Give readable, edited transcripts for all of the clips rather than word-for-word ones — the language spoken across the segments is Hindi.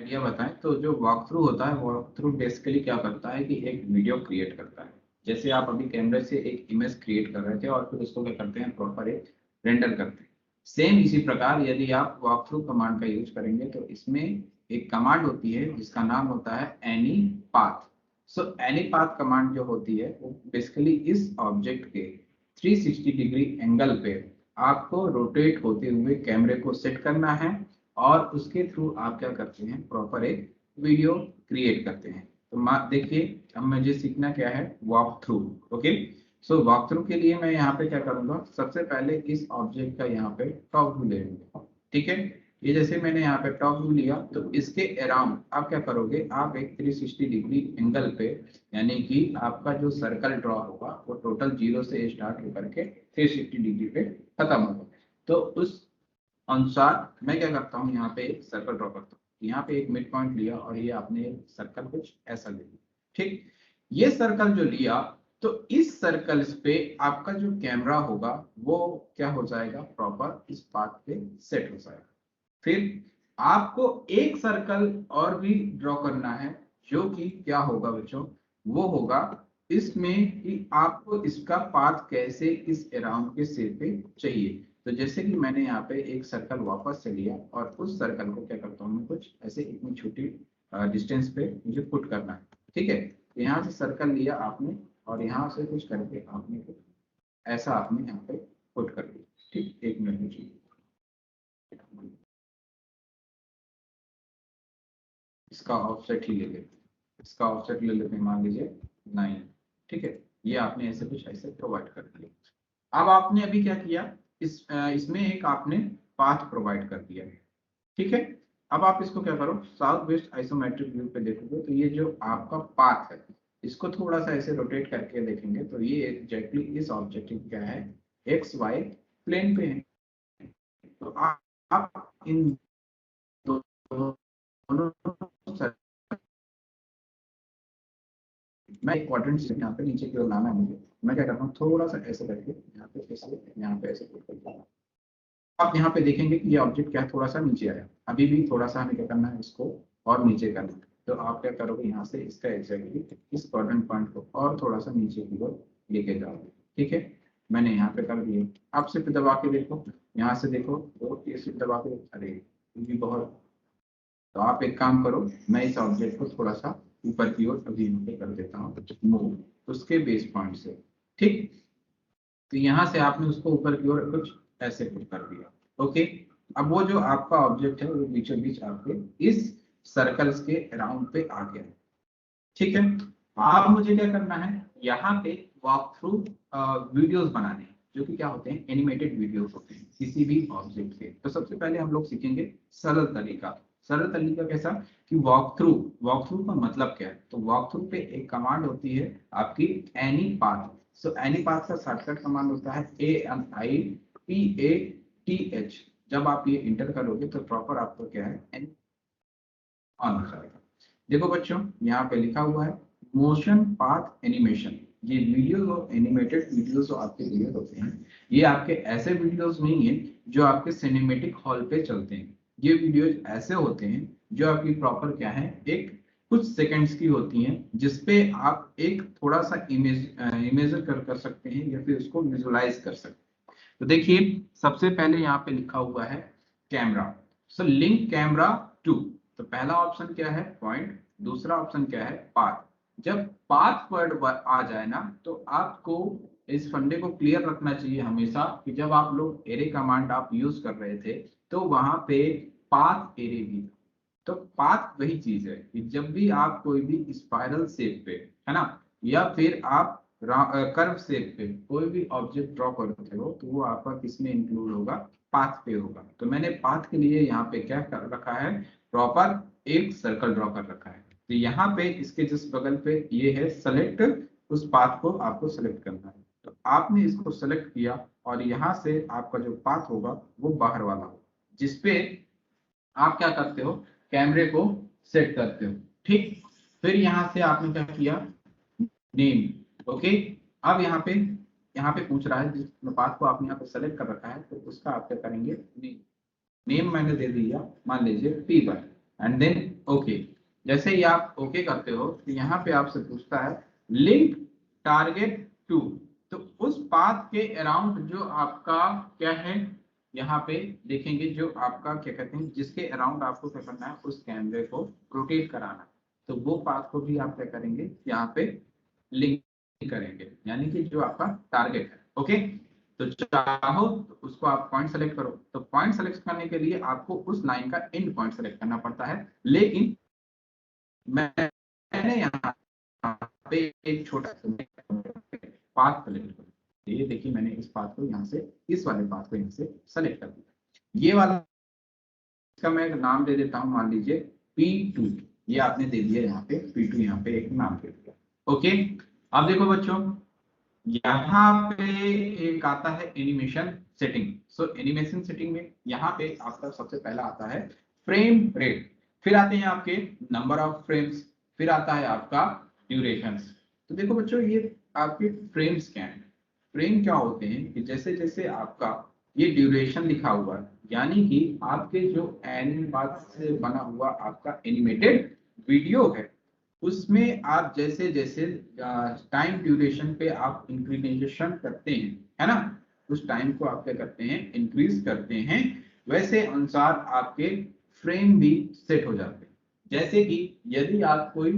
आइडिया बताएं तो जो वॉक थ्रू होता है, वॉक थ्रू बेसिकली क्या करता है कि एक वीडियो क्रिएट करता है। जैसे आप अभी कैमरे से एक इमेज क्रिएट कर रहे थे और फिर उसको क्या करते हैं, प्रॉपर एक रेंडर करते हैं। सेम इसी प्रकार यदि आप वॉक थ्रू कमांड का यूज करेंगे तो इसमें एक कमांड होती है जिसका नाम होता है any path. So any path command जो होती है वो बेसिकली इस ऑब्जेक्ट के 360 डिग्री एंगल पे आपको रोटेट होते हुए कैमरे को सेट करना है और उसके थ्रू आप क्या करते हैं, प्रॉपर एक वीडियो क्रिएट करते हैं। तो देखिए अब मुझे सीखना क्या है, walk through. Okay, so walk through के लिए मैं यहाँ पे क्या करूंगा, सबसे पहले इस ऑब्जेक्ट का यहाँ पे टॉप व्यू ले लूंगा। ठीक है, ये जैसे मैंने यहाँ पे टॉप व्यू लिया तो इसके अराउंड आप क्या करोगे, आप एक 360 डिग्री एंगल पे, यानी कि आपका जो सर्कल ड्रॉ होगा वो टोटल 0 से स्टार्ट होकर के 360 डिग्री पे खत्म होगा। तो उस अनुसार मैं क्या करता हूँ, यहाँ पे एक सर्कल ड्रॉ करता हूँ। यहाँ पे एक मिड पॉइंट लिया और ये आपने सर्कल कुछ ऐसा ले लिया। ठीक, ये सर्कल जो लिया तो इस सर्कल पे आपका जो कैमरा होगा वो क्या हो जाएगा, प्रॉपर इस पाथ पे सेट हो जाएगा। फिर आपको एक सर्कल और भी ड्रॉ करना है जो कि क्या होगा बच्चों, वो होगा इसमें कि आपको इसका पाथ कैसे इस अराउंड के सिर पे चाहिए। तो जैसे कि मैंने यहाँ पे एक सर्कल वापस से लिया और उस सर्कल को क्या करता हूँ मैं, कुछ ऐसे इतनी छोटी डिस्टेंस पे मुझे पुट करना है। ठीक है, यहाँ से सर्कल लिया आपने और यहाँ से कुछ करके आपने कुछ ऐसा आपने यहाँ पे पुट कर दिया। ठीक, एक मिनट मुझे इसका ऑफसेट ही ले लेते हैं, इसका ऑफसेट ले लेते हैं, मान लीजिए 9। ठीक है, ये आपने ऐसे कुछ ऐसे प्रोवाइड कर दिया। अब आपने अभी क्या किया, इसमें एक आपने पाथ प्रोवाइड कर दिया है। ठीक है, अब आप इसको क्या करो, साउथ वेस्ट आइसोमेट्रिक व्यू पे देखोगे तो ये जो आपका पाथ है इसको थोड़ा सा ऐसे रोटेट करके देखेंगे तो ये एग्जैक्टली इस ऑब्जेक्ट क्या है, एक्स वाई प्लेन पे है। तो आप इन दोनों, मैं एक क्वाड्रेंट यहाँ पे नीचे की ओर लाना है मुझे, मैं क्या करता हूँ थोड़ा सा ऐसे करके यहाँ पे ऐसे, यहाँ पे ऐसे put करता हूँ। आप यहाँ पे देखेंगे कि ये ऑब्जेक्ट क्या थोड़ा सा नीचे आया, अभी भी थोड़ा सा हमें क्या करना है, इसको और नीचे करना है। तो आप क्या करोगे, यहाँ से इसका एग्जैक्टली इस क्वाड्रेंट पॉइंट को और थोड़ा सा नीचे की ओर लेके जाओगे। ठीक है, मैंने यहाँ पे कर दिए। आप सिर्फ दबा के देखो, यहाँ से देखो तो ये सिर्फ दबा के, अरे ये भी बहुत। तो आप एक काम करो, मैं इस ऑब्जेक्ट को थोड़ा सा ऊपर की ओर अभी कर देता हूँ मूव उसके बेस पॉइंट से। ठीक, तो यहाँ से आपने उसको ऊपर की ओर कुछ ऐसे पुट कर दिया। ओके, अब वो जो आपका ऑब्जेक्ट है वो बीचों बीच आपके इस सर्कल्स के अराउंड पे आ गया। ठीक है, अब मुझे क्या करना है, यहाँ पे वॉक थ्रू वीडियोस बनाने हैं जो कि क्या होते हैं, एनिमेटेड वीडियोस होते हैं किसी भी ऑब्जेक्ट के। तो सबसे पहले हम लोग सीखेंगे सरल तरीका। सरल तरीका कैसा कि वॉक थ्रू, वॉक थ्रू का मतलब क्या है, तो वॉक थ्रू पे एक कमांड होती है आपकी any path. So any path का शॉर्टकट कमांड होता है ANIPATH। जब आप ये इंटर करोगे तो प्रॉपर आपको क्या है, ऑन हो जाएगा। देखो बच्चों, यहाँ पे लिखा हुआ है मोशन पाथ एनिमेशन। ये वीडियो और एनिमेटेड वीडियोस जो आपके क्रिएट होते हैं, ये आपके ऐसे वीडियोस नहीं है जो आपके सिनेमेटिक हॉल पे चलते हैं। ये वीडियोस ऐसे होते हैं जो आपकी प्रॉपर क्या है, एक कुछ सेकंड्स की होती हैं जिसपे आप एक थोड़ा सा इमेज कर सकते हैं या फिर उसको विजुलाइज कर सकते हैं। तो देखिए सबसे पहले यहाँ पे लिखा हुआ है camera, so link camera two. तो पहला ऑप्शन क्या है, पॉइंट। दूसरा ऑप्शन क्या है, पाथ। जब पाथ वर्ड आ जाए ना तो आपको इस फंडे को क्लियर रखना चाहिए हमेशा कि जब आप लोग एरे कमांड आप यूज कर रहे थे तो वहां पे पाथ एरे भी था। तो पाथ वही चीज है कि जब भी आप कोई भी स्पाइरल शेप पे, है ना, या फिर आप कर्व शेप पे कोई भी ऑब्जेक्ट ड्रॉ करते हो तो वो आपका किसमें इंक्लूड होगा, पाथ पे होगा। तो मैंने पाथ के लिए यहाँ पे क्या कर रखा है, प्रॉपर एक सर्कल ड्रॉ कर रखा है। तो यहाँ पे इसके जिस बगल पे ये है सेलेक्ट, उस पाथ को आपको सेलेक्ट करना है। तो आपने इसको सेलेक्ट किया और यहाँ से आपका जो पाथ होगा वो बाहर वाला होगा जिसपे आप क्या करते हो, कैमरे को सेट करते हो। ठीक, फिर यहाँ से आपने क्या किया, नेम। ओके, अब यहाँ पे पूछ रहा है जिस पाथ को आपने यहाँ पे सेलेक्ट कर रखा है तो उसका आप क्या करेंगे, नेम। नेम मैंने दे दिया मान लीजिए P1, एंड देन ओके। जैसे ही आप ओके करते हो तो यहाँ पे आपसे पूछता है लिंक टारगेट टू, तो उस पाथ के अराउंड जो आपका क्या है, यहाँ पे देखेंगे जो आपका क्या कहते हैं, जिसके अराउंड आपको क्या करना है, उस कैमरे को रोटेट कराना, तो वो पाथ को भी आप क्या करेंगे, यहाँ पे लिंक करेंगे, यानी कि जो आपका टारगेट है। ओके, तो चाहो तो उसको आप पॉइंट सेलेक्ट करो, तो पॉइंट सेलेक्ट करने के लिए आपको उस लाइन का एंड पॉइंट सेलेक्ट करना पड़ता है, लेकिन मैंने यहाँ पे एक छोटा पाथ सेलेक्ट कर, ये देखिए मैंने इस पाथ को यहाँ से, इस वाले पाथ को यहाँ से सेलेक्ट कर दिया। ये वाला, इसका मैं एक नाम दे देता हूँ, मान लीजिए P2, ये आपने दे दिया यहाँ पे P2, यहाँ पे एक नाम दे दिया। ओके, अब देखो बच्चों, यहाँ पे एक आता है एनिमेशन सेटिंग। सो एनिमेशन सेटिंग में यहाँ पे आपका सबसे पहला आता है फ्रेम रेट, फिर आते हैं आपके नंबर ऑफ फ्रेम्स, फिर आता है आपका ड्यूरेशन। तो देखो बच्चों, ये आपके फ्रेम्स क्या हैं, फ्रेम क्या होते हैं कि जैसे जैसे आपका ये ड्यूरेशन लिखा हुआ है, यानी कि आपके जो एनिमेट से बना हुआ आपका एनिमेटेड वीडियो है, उसमें आप जैसे जैसे टाइम ड्यूरेशन पे आप इंक्रीमेशन करते हैं, है ना, उस टाइम को आप क्या करते हैं, इंक्रीज करते हैं, वैसे अनुसार आपके फ्रेम भी सेट हो जाते हैं। जैसे कि यदि आप कोई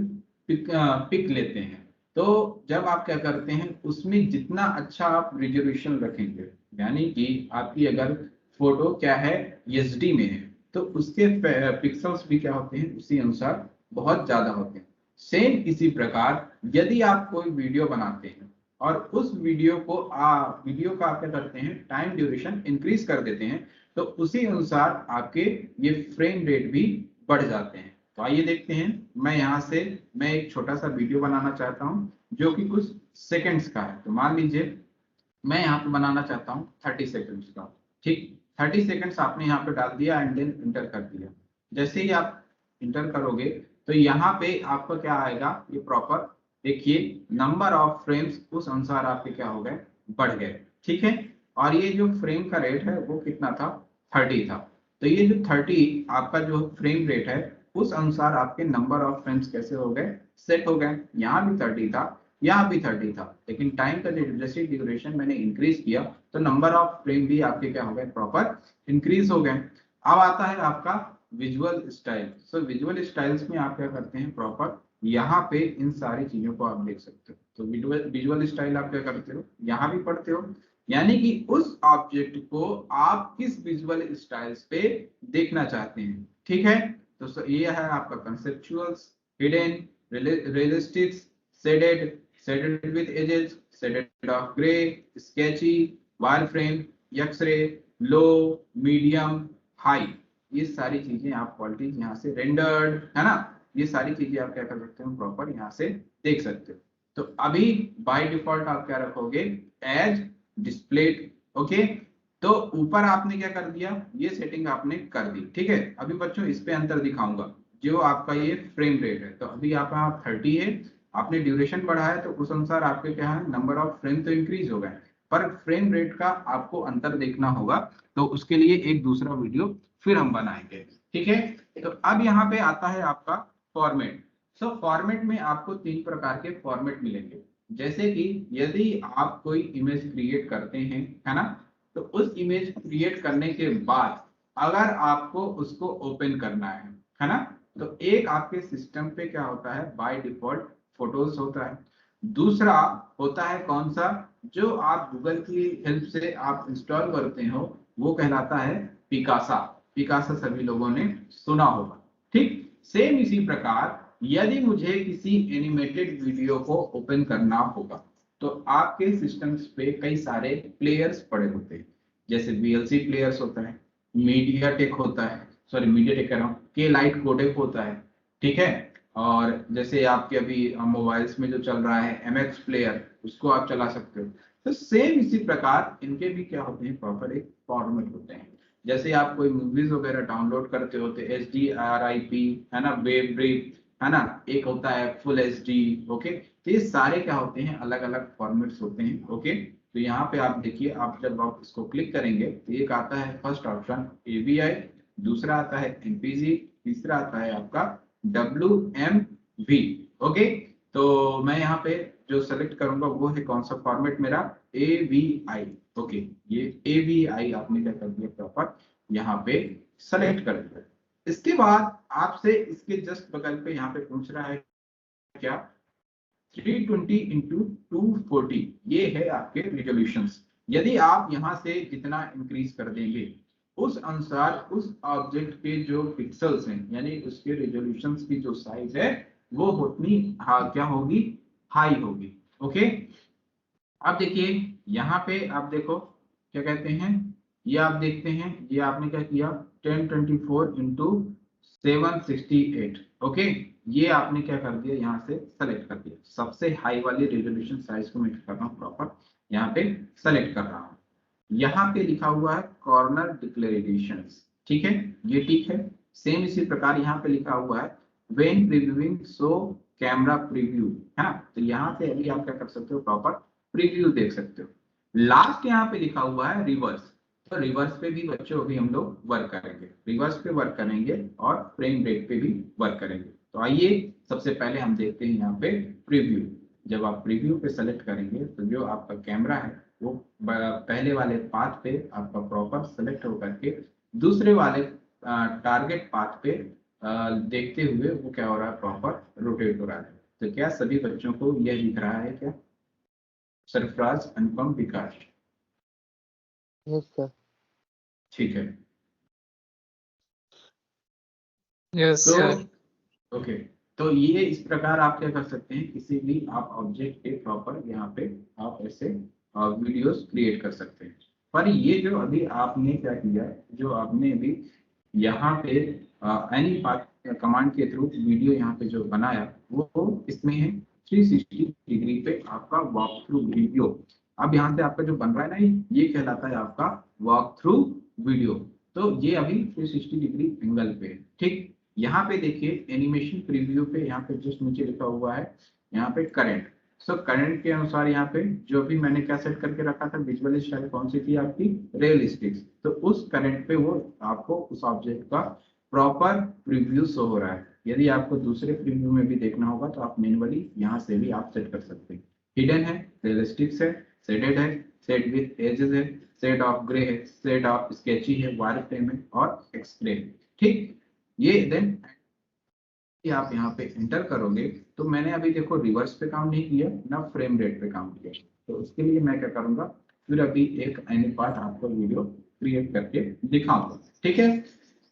पिक लेते हैं, तो जब आप क्या करते हैं, उसमें जितना अच्छा आप रिजोल्यूशन रखेंगे, यानी कि आपकी अगर फोटो क्या है, एचडी में है, तो उसके पिक्सल्स भी क्या होते हैं, उसी अनुसार बहुत ज्यादा होते हैं। सेम इसी प्रकार यदि आप कोई वीडियो बनाते हैं और उस वीडियो का आप क्या करते हैं, टाइम ड्यूरेशन इंक्रीज कर देते हैं, तो उसी अनुसार आपके ये फ्रेम रेट भी बढ़ जाते हैं। तो आइए देखते हैं, मैं एक छोटा सा वीडियो बनाना चाहता हूं जो कि कुछ सेकंड्स का है। तो मान लीजिए मैं यहाँ पे बनाना चाहता हूँ 30 सेकंड्स का, ठीक, 30 सेकंड्स आपने यहाँ पे डाल दिया एंड देन इंटर कर दिया। जैसे ही आप इंटर करोगे तो यहाँ पे आपका क्या आएगा, ये प्रॉपर देखिए नंबर ऑफ फ्रेम्स उस अनुसार आपके क्या हो गए, बढ़ गए, ठीक है। और ये जो फ्रेम का रेट है वो कितना था, 30 था। तो ये जो 30 आपका जो फ्रेम रेट है, उस अनुसार आपके नंबर ऑफ फ्रेम्स कैसे हो गए, सेट हो गए। यहाँ भी 30 था, यहाँ भी 30 था, लेकिन टाइम का जैसे ड्यूरेशन मैंने इंक्रीज किया तो नंबर ऑफ फ्रेम भी आपके क्या हो गए, प्रॉपर इंक्रीज हो गए। अब आता है आपका visual style. So visual styles में आप क्या करते हैं, प्रॉपर यहाँ पे इन सारी चीजों को आप देख सकते हो। तो विजुअल स्टाइल आप क्या करते हो, यहाँ भी पढ़ते हो, यानी कि उस ऑब्जेक्ट को आप किस विजुअल स्टाइल्स पे देखना चाहते हैं, ठीक है। तो ये है आपका conceptuals, hidden, realistics, shaded, shaded with edges, shaded of grey, sketchy, wireframe, x-ray, low, medium, high, ये सारी चीजें आप क्वालिटीज यहाँ से, रेंडर्ड, है ना, ये सारी चीजें आप क्या कर सकते हो, प्रॉपर यहाँ से देख सकते हो। तो अभी बाय डिफॉल्ट आप क्या रखोगे, एज डिस्प्लेड। ओके, तो ऊपर आपने क्या कर दिया, ये सेटिंग आपने कर दी, ठीक है। अभी बच्चों इस पे अंतर दिखाऊंगा, जो आपका ये फ्रेम रेट है, तो अभी यहाँ 30 है, आपने ड्यूरेशन बढ़ाया है, तो उस अनुसार आपके क्या है, नंबर ऑफ फ्रेम तो इंक्रीज हो गए, पर फ्रेम रेट का आपको अंतर देखना होगा, तो उसके लिए एक दूसरा वीडियो फिर हम बनाएंगे, ठीक है। तो अब यहाँ पे आता है आपका फॉर्मेट। सो फॉर्मेट में आपको 3 प्रकार के फॉर्मेट मिलेंगे। जैसे कि यदि आप कोई इमेज क्रिएट करते हैं, है ना, तो उस इमेज क्रिएट करने के बाद अगर आपको उसको ओपन करना है ना, तो एक आपके सिस्टम पे क्या होता है, बाय डिफॉल्ट फोटोज होता है। दूसरा होता है कौन सा, जो आप गूगल की हेल्प से आप इंस्टॉल करते हो, वो कहलाता है पिकासा। पिकासा सभी लोगों ने सुना होगा, ठीक। सेम इसी प्रकार यदि मुझे किसी एनिमेटेड वीडियो को ओपन करना होगा, तो आपके सिस्टम्स पे कई सारे प्लेयर्स पड़े होते हैं, जैसे VLC प्लेयर्स होता है, मीडिया टेक होता है, सॉरी मीडिया टेक कह रहा हूँ, के लाइट कोडेक होता है, ठीक है। और जैसे आपके अभी मोबाइल्स में जो चल रहा है MX प्लेयर, उसको आप चला सकते हो। तो सेम इसी प्रकार इनके भी क्या होते हैं, प्रॉपर एक फॉर्मेट होते हैं। जैसे आप कोई मूवीज वगैरह डाउनलोड करते हो तो HDRIP, है ना, वेब ब्रिक, है ना, एक होता है फुल HD। ओके, तो ये सारे क्या होते हैं, अलग अलग फॉर्मेट्स होते हैं। ओके, तो यहाँ पे आप देखिए, आप जब आप इसको क्लिक करेंगे तो एक आता है फर्स्ट ऑप्शन AVI, दूसरा आता है MPG, तीसरा आता है आपका WMV। ओके, तो मैं यहाँ पे जो सेलेक्ट करूंगा वो है कौन सा फॉर्मेट मेरा, AVI। ओके, ये AVI आपने क्या कर दिया प्रॉपर यहाँ पे सेलेक्ट कर दिया। इसके बाद आपसे इसके जस्ट बगल पे यहाँ पे पूछ रहा है क्या, 320 इंटू 240 ये है आपके रिजोल्यूशंस। यदि आप यहाँ से जितना इंक्रीज कर देंगे उस अनुसार उस ऑब्जेक्ट के जो पिक्सल्स हैं यानी उसके रिजोल्यूशंस की जो साइज है वो उतनी क्या होगी, हाई होगी। ओके, अब देखिए यहाँ पे आप देखो क्या कहते हैं, ये आप देखते हैं ये आपने क्या किया 1024 इंटू 768। ओके, ये आपने क्या कर दिया यहाँ से सेलेक्ट कर दिया, सबसे हाई वाली रेजोल्यूशन साइज को मैं कर रहा हूँ प्रॉपर यहाँ पे सेलेक्ट कर रहा हूँ। यहाँ पे लिखा हुआ है कॉर्नर डिक्लेरेशंस, ठीक है, ये ठीक है। सेम इसी प्रकार यहाँ पे लिखा हुआ है when previewing show camera preview, है ना, तो यहाँ पे अभी आप क्या कर सकते हो प्रॉपर प्रीव्यू देख सकते हो। लास्ट यहाँ पे लिखा हुआ है रिवर्स, तो रिवर्स पे भी बच्चों अभी हम लोग वर्क करेंगे, रिवर्स पे वर्क करेंगे और फ्रेम रेट पे भी वर्क करेंगे। तो आइए सबसे पहले हम देखते हैं यहाँ पे प्रीव्यू। जब आप प्रीव्यू पे सेलेक्ट करेंगे तो जो आपका कैमरा है वो पहले वाले पाथ पे आपका प्रॉपर सेलेक्ट होकर के दूसरे वाले टारगेट पाथ पे देखते हुए वो क्या हो रहा है प्रॉपर रोटेट हो रहा है। तो क्या सभी बच्चों को यह दिख रहा है क्या, सरफराज, अनुपम, विकास? Yes sir. ठीक है, यस तो सर। ओके, तो ये इस प्रकार आप क्या कर सकते हैं, किसी भी आप ऑब्जेक्ट के प्रॉपर यहाँ पे आप ऐसे वीडियोस क्रिएट कर सकते हैं। पर ये जो अभी आपने क्या किया, जो आपने अभी यहाँ पे एनी पार्ट कमांड के थ्रू वीडियो यहाँ पे जो बनाया वो इसमें है 360 डिग्री पे आपका वॉक थ्रू वीडियो। अब यहाँ से आपका जो बन रहा है ना ये कहलाता है आपका वॉक थ्रू वीडियो। तो ये अभी 360 डिग्री एंगल पे है, ठीक। यहाँ पे देखिए एनिमेशन प्रीव्यू पे यहाँ पे जस्ट नीचे लिखा हुआ है यहाँ पे करंट। सो करंट के अनुसार यहाँ पे जो भी मैंने क्या सेट करके रखा था विजुअल स्टाइल कौन सी थी आपकी, रियलिस्टिक्स, तो उस करंट पे वो आपको उस ऑब्जेक्ट का प्रॉपर प्रीव्यू शो हो रहा है। यदि आपको दूसरे प्रीव्यू में भी देखना होगा तो आप मैनुअली यहाँ से भी आप सेट कर सकते हैं। हिडन है, रियलिस्टिक्स है, शेडेड है, सेट विथ एजेस है, सेट ऑफ ग्रे है, सेट ऑफ स्केची है, वायर फ्रेम है और एक्सप्लेन, ठीक। ये देन आप यहाँ पे एंटर करोगे तो मैंने अभी देखो रिवर्स पे काम नहीं किया ना फ्रेम रेट पे काम किया, तो उसके लिए मैं क्या करूंगा फिर अभी एक एनी पार्ट आपको वीडियो क्रिएट करके दिखाऊंगा, ठीक है।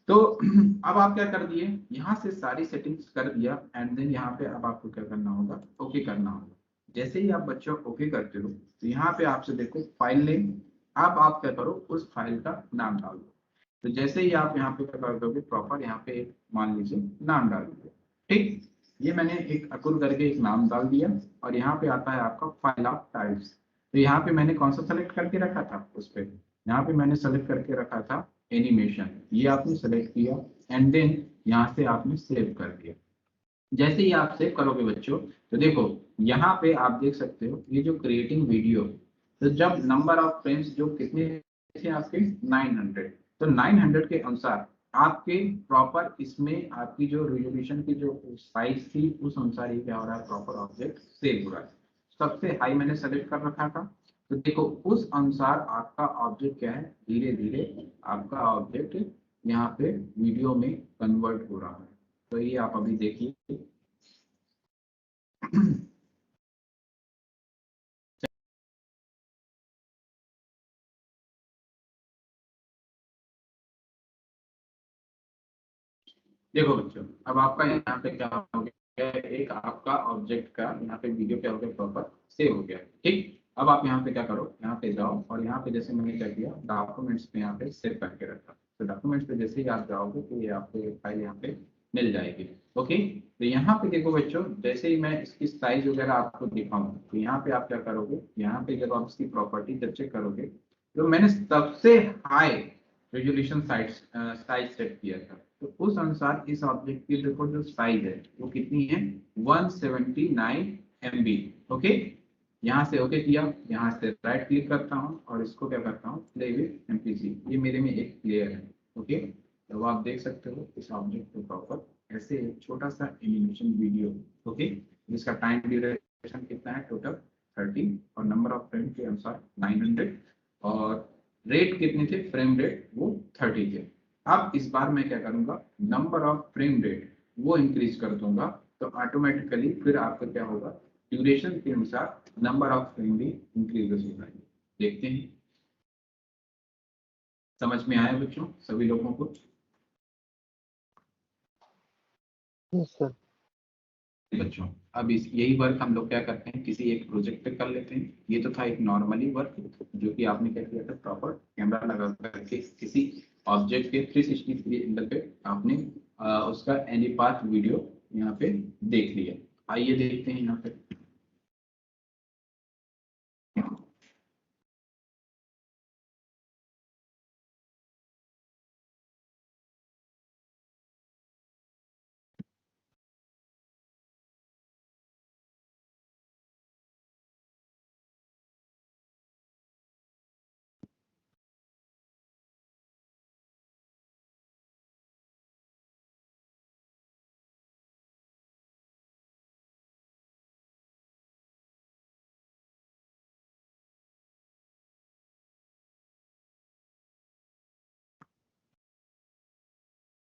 तो अब आप क्या कर दिए, यहाँ से सारी सेटिंग्स कर दिया एंड देन यहाँ पे अब आपको क्या करना होगा, ओके करना होगा। जैसे ही आप बच्चों ओके करते हो तो यहाँ पे आपसे देखो फाइल नेम, अब आप क्या करो उस फाइल का नाम डाल दो। तो जैसे ही आप यहाँ पे क्या कर दोगे प्रॉपर यहाँ पे एक मान लीजिए नाम डाल दीजिए, ठीक। ये मैंने एक अकुल करके एक नाम डाल दिया और यहाँ पे आता है आपका फाइल ऑफ टाइप्स। तो यहाँ पे मैंने कौन सा सेलेक्ट करके रखा था उस पर, यहाँ पे मैंने सेलेक्ट करके रखा था एनिमेशन, ये आपने सेलेक्ट किया एंड देन यहाँ से आपने सेव कर दिया। जैसे ही आप सेव करोगे बच्चों तो देखो यहाँ पे आप देख सकते हो ये जो क्रिएटिंग वीडियो, तो जब नंबर ऑफ फ्रेम्स जो कितने थे आपके 900, तो 900 के अनुसार आपके प्रॉपर इसमें आपकी जो रिजोल्यूशन की जो साइज थी उस अनुसार ये क्या हो रहा है प्रॉपर ऑब्जेक्ट सेव हो रहा है। सबसे हाई मैंने सेलेक्ट कर रखा था, तो देखो उस अनुसार आपका ऑब्जेक्ट क्या है धीरे धीरे आपका ऑब्जेक्ट यहाँ पे वीडियो में कन्वर्ट हो रहा है। तो ये आप अभी देखिए देखो बच्चों अब आपका यहाँ पे क्या हो गया, एक आपका ऑब्जेक्ट का यहाँ पे वीडियो क्या हो गया प्रॉपर सेव हो गया, ठीक। अब आप यहाँ पे क्या करो, यहाँ पे जाओ और यहाँ पे जैसे मैंने क्या किया डॉक्यूमेंट्स पे यहाँ पे सेव करके रखा, तो डॉक्यूमेंट्स पे जैसे ही आप जाओगे तो ये आपको फाइल यहाँ पे मिल जाएगी। ओके, तो यहाँ पे देखो बच्चों जैसे ही मैं इसकी साइज वगैरह आपको दिखाऊंगा तो यहाँ पे आप क्या करोगे, यहाँ पे जब आप इसकी प्रॉपर्टी जब चेक करोगे तो मैंने सबसे हाई रेजोल्यूशन साइज सेट किया था, तो उस अनुसार इस ऑब्जेक्ट की देखो जो साइज है वो कितनी है 179 MB। ओके, यहाँ से ओके किया, यहाँ से राइट क्लिक करता हूँ और इसको क्या करता हूँ प्ले विथ MPG, ये मेरे में एक प्लेयर है। ओके, तो आप देख सकते हो इस ऑब्जेक्ट को प्रॉपर ऐसे एक छोटा सा एनिमेशन वीडियो, ओके, जिसका टाइम ड्यूरेशन कितना है टोटल 30 और नंबर ऑफ फ्रेम के अनुसार 900 और रेट कितने थे, फ्रेम रेट वो 30 थे। अब इस बार मैं क्या करूंगा, नंबर ऑफ फ्रेम रेट वो इंक्रीज कर दूंगा, तो ऑटोमेटिकली फिर आपका क्या होगा, ड्यूरेशन के अनुसार नंबर ऑफ फ्रेम भी इंक्रीज हो जाएंगे। देखते हैं, समझ में आया बच्चों सभी लोगों को? Yes sir. बच्चों अब इस यही वर्क हम लोग क्या करते हैं, किसी एक प्रोजेक्ट पे कर लेते हैं। ये तो था एक नॉर्मली वर्क जो कि आपने क्या किया था, प्रॉपर कैमरा लगा करके किसी ऑब्जेक्ट के 360 एंगल पे आपने उसका एनीपाथ वीडियो यहाँ पे देख लिया। आइए देखते हैं यहाँ पे।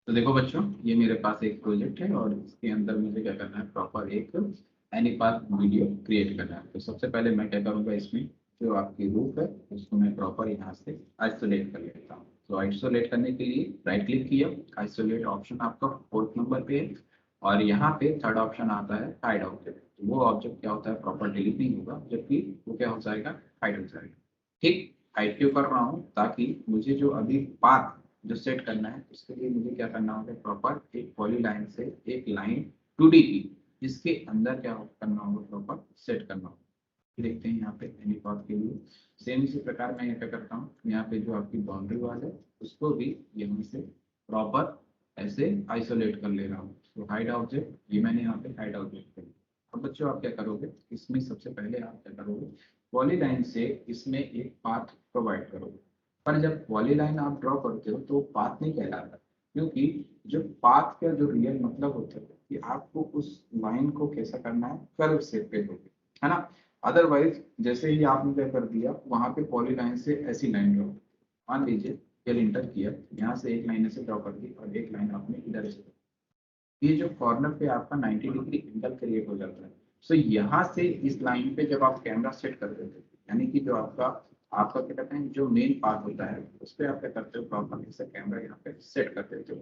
तो देखो बच्चों, ये मेरे पास एक प्रोजेक्ट है और इसके अंदर मुझे क्या करना है, प्रॉपर एक एनीपाथ वीडियो क्रिएट करना है। तो सबसे पहले मैं क्या करूँगा, इसमें जो आपकी रूफ है उसको मैं प्रॉपर यहाँ से आइसोलेट कर लेता हूँ। तो आइसोलेट करने के लिए राइट क्लिक किया, आइसोलेट ऑप्शन आपका 4th नंबर पे है और यहाँ पे 3rd ऑप्शन आता है हाइड ऑब्जेक्ट। तो वो ऑब्जेक्ट क्या होता है, प्रॉपर डिलीट नहीं होगा, जबकि वो क्या हो जाएगा, हाइड हो जाएगा। ठीक, हाइड क्यों कर रहा हूँ, ताकि मुझे जो अभी पाथ जो सेट करना है उसके लिए मुझे क्या करना होगा, प्रॉपर एक पॉलीलाइन से एक लाइन 2D की जिसके अंदर क्या करना होगा, प्रॉपर सेट करना होगा। देखते हैं यहाँ पे एनीपाथ के लिए सेम इसी प्रकार मैं क्या करता हूँ, यहाँ पे जो आपकी बाउंड्री वाल है उसको भी यहाँ से प्रॉपर ऐसे आइसोलेट कर ले रहा हूँ। तो हाइड ऑब्जेक्ट, ये मैंने यहाँ पे हाइड ऑब्जेक्ट कर लिया। अब बच्चों आप क्या करोगे, इसमें सबसे पहले आप क्या करोगे, पॉलीलाइन से इसमें एक पाथ प्रोवाइड करोगे। पर जब पॉलीलाइन आप ड्रॉ करते हो तो पाथ नहीं कहलाता, क्योंकि जो पाथ का जो रियल मतलब होता है कि आपको उस लाइन को कैसा करना है, कर्व शेप पे दोगे, है ना। अदरवाइज जैसे ही आपने क्या कर दिया, वहां पे पॉलीलाइन से ऐसी लाइन ड्रॉ, मान लीजिए एल इंटर किया, यहाँ से एक लाइन ऐसे ड्रॉ कर दी और एक लाइन आपने इधर से, ये जो कॉर्नर पे आपका 90 डिग्री एंगल क्रिएट हो जाता है। सो यहाँ से इस लाइन पे जब आप कैमरा सेट कर देते हो, यानी कि जो आपका आपका क्या कहते हैं, जो मेन पार्ट होता है उस पर आप क्या करते हो, प्रॉपर से कैमरा यहाँ पे सेट कर देते हो।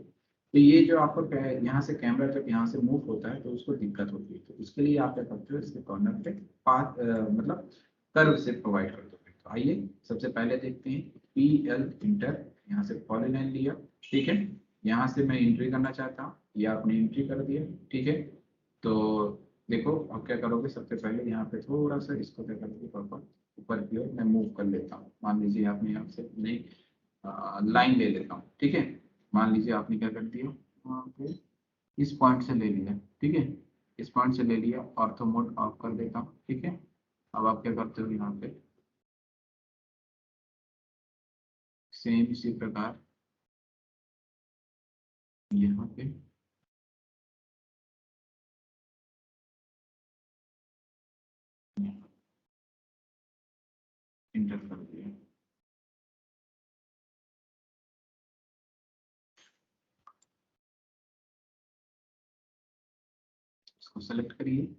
तो ये जो आपको यहाँ से कैमरा जब यहाँ से मूव होता है तो उसको दिक्कत होती है, तो उसके लिए आप क्या करते हो, इसके कॉर्नर पे पाथ मतलब कर्व से प्रोवाइड कर दोगे। तो आइए सबसे पहले देखते हैं, पी एल इंटर, यहाँ से पॉलीलाइन लिया, ठीक है, यहाँ से मैं एंट्री करना चाहता हूँ, ये आपने एंट्री कर दिया, ठीक है। तो देखो अब क्या करोगे, सबसे पहले यहाँ पे थोड़ा सा इसको क्या करोगे, प्रॉपर ऊपर की ओर मैं मूव कर लेता हूँ। मान लीजिए आपने यहाँ से नई लाइन ले लेता हूँ, ठीक है। मान लीजिए आपने क्या कर दिया, वहाँ पे इस पॉइंट से ले लिया, ठीक है, इस पॉइंट से ले लिया, ऑर्थो मोड ऑफ कर देता हूँ, ठीक है। अब आप क्या करते हो, यहाँ पे सेम इसी प्रकार यहाँ पे इंटर कर दिया। इसको सेलेक्ट करिए,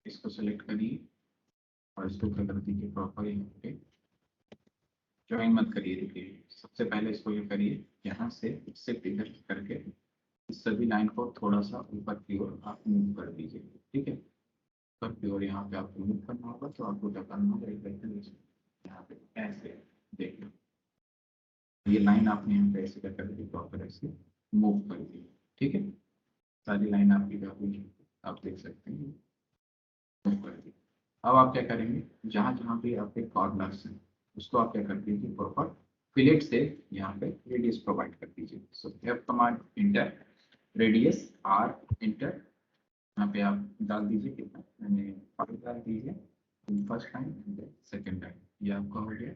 इसको सेलेक्ट करिए और इसको क्या कर दीजिए, प्रॉपर यहाँ पे ज्वाइन मत करिए, रुकिए, सबसे पहले इसको ये करिए, यहाँ से इससे पिलर करके इस सभी लाइन को थोड़ा सा ऊपर की ओर आप मूव कर दीजिए, ठीक है। ऊपर की ओर यहाँ पे आपको मूव करना होगा, तो आपको क्या करना होगा, एक यहाँ पे ऐसे देखना, ये लाइन आपने यहाँ पे ऐसे कर दी, प्रॉपर ऐसे मूव कर दी, ठीक है। सारी लाइन आपकी काफी आप देख सकते हैं मूव कर दी। अब आप क्या करेंगे, जहाँ जहाँ भी आपके कॉर्नर्स हैं उसको आप क्या कर दीजिए, प्रॉपर फिलेट से यहाँ पे रेडियस प्रोवाइड कर दीजिए। So F command enter, radius R enter, यहाँ पे आप डाल दीजिए कितना, मैंने 5 डाल दीजिए फर्स्ट टाइम, सेकेंड टाइम, ये आपका हो गया।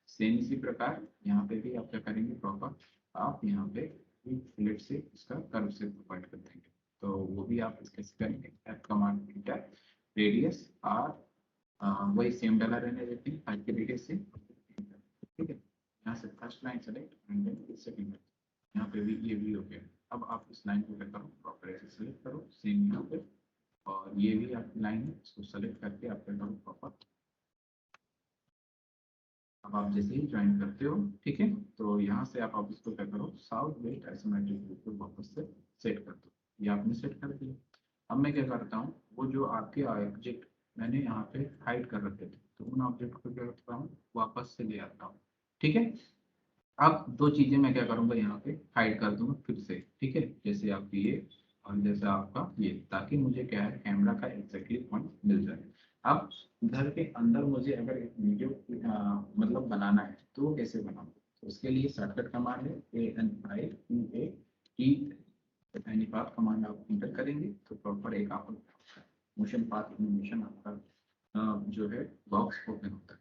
सेम इसी प्रकार यहाँ पे भी आप क्या करेंगे, प्रॉपर आप यहाँ पे फिलेट से इसका कर्व से प्रोवाइड कर देंगे। तो वो भी आप कैसे करेंगे, F command enter radius R, वही सेम डला रहने देते हैं 5 के रेडियस से, ठीक है। यहाँ से first line select and then second line, यहाँ पे भी ये भी हो गया। अब आप इस लाइन को क्या करो, प्रॉपर ऐसे सेलेक्ट करो सेम यहाँ पे, और ये भी आपकी लाइन है, इसको सेलेक्ट करके आप क्या करो प्रॉपर। अब आप जैसे ही ज्वाइन करते हो, ठीक है, तो यहाँ से आप इसको क्या करो, साउथ वेस्ट आइसोमेट्रिक व्यू को वापस से सेट कर दो। ये आपने सेट कर दिया। अब मैं क्या करता हूँ, वो जो आपके ऑब्जेक्ट मैंने यहाँ पे हाइड कर रखे थे, तो उन ऑब्जेक्ट को क्या करता हूँ, वापस से ले आता हूँ, ठीक है। अब दो चीजें मैं क्या करूंगा, यहाँ पे हाइड कर दूंगा फिर से, ठीक है, जैसे आप ये और जैसे आपका ये, ताकि मुझे क्या है, कैमरा का एग्जैक्टली पॉइंट मिल जाए। अब घर के अंदर मुझे अगर एक वीडियो मतलब बनाना है, तो वो कैसे बनाऊँ, तो उसके लिए शॉर्टकट कमांड है ANIPAT पाथ कमांड आप इंटर करेंगे, तो प्रॉपर एक आप मोशन पाथ एनिमेशन आपका जो है बॉक्स ओपन होता है।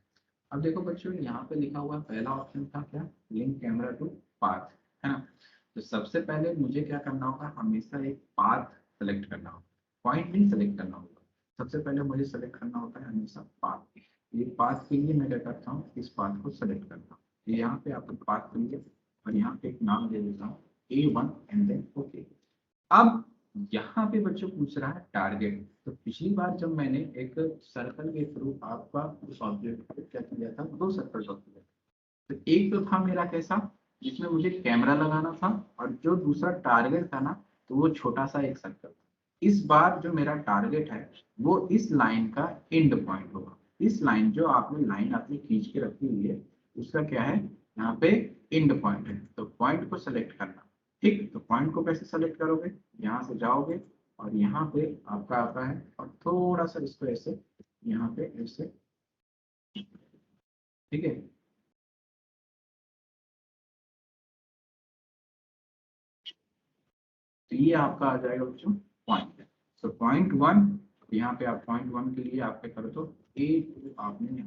अब देखो बच्चों, यहाँ पे लिखा हुआ पहला ऑप्शन था क्या, लिंक कैमरा टू पाथ, है ना। तो सबसे पहले मुझे क्या करना होगा, हमेशा एक पाथ सेलेक्ट करना होगा, पॉइंट नहीं सेलेक्ट करना होगा। सबसे पहले मुझे सेलेक्ट करना होता है हमेशा पाथ। ये पाथ के लिए मैं क्या करता हूँ, इस पाथ को सेलेक्ट करता हूँ, यहाँ पे आपको पाथ के लिए, और यहाँ पे एक नाम दे देता हूँ A1 एंड देन ओके। अब यहाँ पे बच्चों पूछ रहा है टारगेट। तो पिछली बार जब मैंने एक सर्कल के थ्रू आपका उस ऑब्जेक्ट को क्या किया था, दो सर्कल ड्रॉ किया। तो एक तो था मेरा कैसा, जिसमें मुझे कैमरा लगाना था, और जो दूसरा टारगेट था ना, तो वो छोटा सा एक सर्कल था। इस बार जो मेरा टारगेट है, वो इस लाइन का एंड पॉइंट होगा। इस लाइन जो आपने लाइन आपने खींच के रखी हुई है, उसका क्या है, यहाँ पे एंड पॉइंट है। तो पॉइंट को सेलेक्ट करना, ठीक। तो पॉइंट को कैसे सेलेक्ट करोगे, यहाँ से जाओगे और यहाँ पे आपका आता है, और थोड़ा सा इसको ऐसे यहाँ पे ऐसे, ठीक है। तो ये आपका आ जाएगा बच्चों पॉइंट। तो पॉइंट वन, यहाँ पे आप पॉइंट वन के लिए आप क्या करो, तो A2 आपने